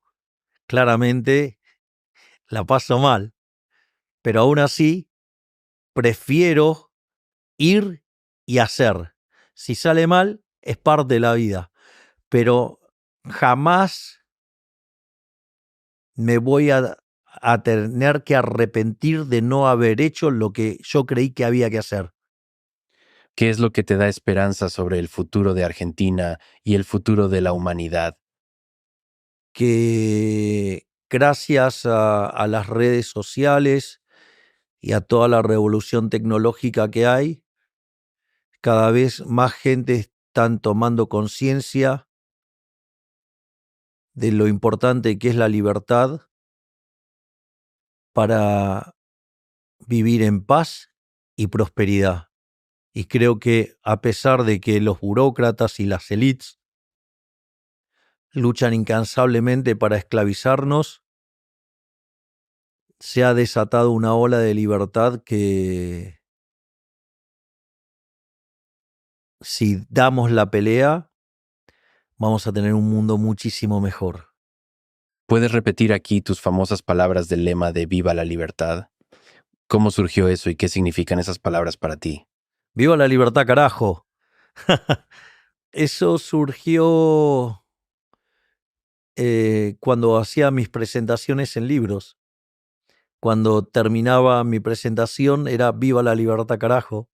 claramente la paso mal. Pero aún así, prefiero ir y hacer. Si sale mal, es parte de la vida. Pero jamás me voy a tener que arrepentir de no haber hecho lo que yo creí que había que hacer. ¿Qué es lo que te da esperanza sobre el futuro de Argentina y el futuro de la humanidad? Que gracias a las redes sociales y a toda la revolución tecnológica que hay, cada vez más gente están tomando conciencia de lo importante que es la libertad para vivir en paz y prosperidad. Y creo que a pesar de que los burócratas y las élites luchan incansablemente para esclavizarnos, se ha desatado una ola de libertad que, si damos la pelea, vamos a tener un mundo muchísimo mejor. ¿Puedes repetir aquí tus famosas palabras del lema de Viva la libertad? ¿Cómo surgió eso y qué significan esas palabras para ti? ¡Viva la libertad, carajo! Eso surgió cuando hacía mis presentaciones en libros. Cuando terminaba mi presentación era Viva la libertad, carajo.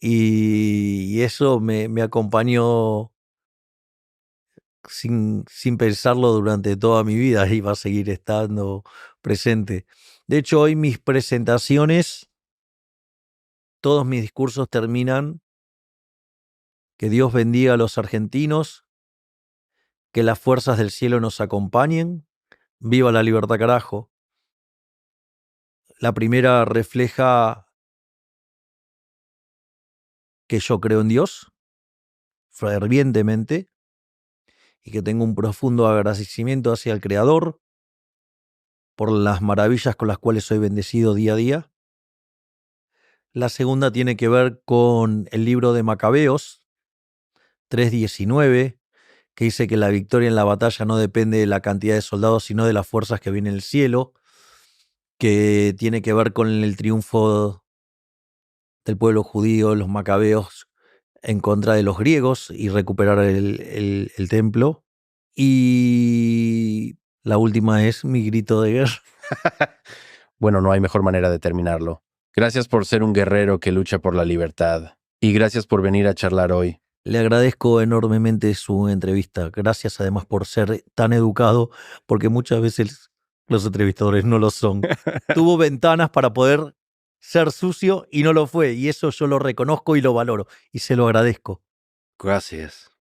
Y eso me acompañó sin pensarlo durante toda mi vida y va a seguir estando presente. De hecho, hoy mis presentaciones, todos mis discursos terminan: que Dios bendiga a los argentinos, que las fuerzas del cielo nos acompañen, viva la libertad, carajo. La primera refleja que yo creo en Dios fervientemente y que tengo un profundo agradecimiento hacia el Creador por las maravillas con las cuales soy bendecido día a día. La segunda tiene que ver con el libro de Macabeos 3:19, que dice que la victoria en la batalla no depende de la cantidad de soldados, sino de las fuerzas que vienen del cielo, que tiene que ver con el triunfo del pueblo judío, los macabeos, en contra de los griegos y recuperar el templo. Y la última es mi grito de guerra. Bueno, no hay mejor manera de terminarlo. Gracias por ser un guerrero que lucha por la libertad. Y gracias por venir a charlar hoy. Le agradezco enormemente su entrevista. Gracias además por ser tan educado, porque muchas veces los entrevistadores no lo son. Tuvo ventanas para poder ser sucio y no lo fue. Y eso yo lo reconozco y lo valoro. Y se lo agradezco. Gracias.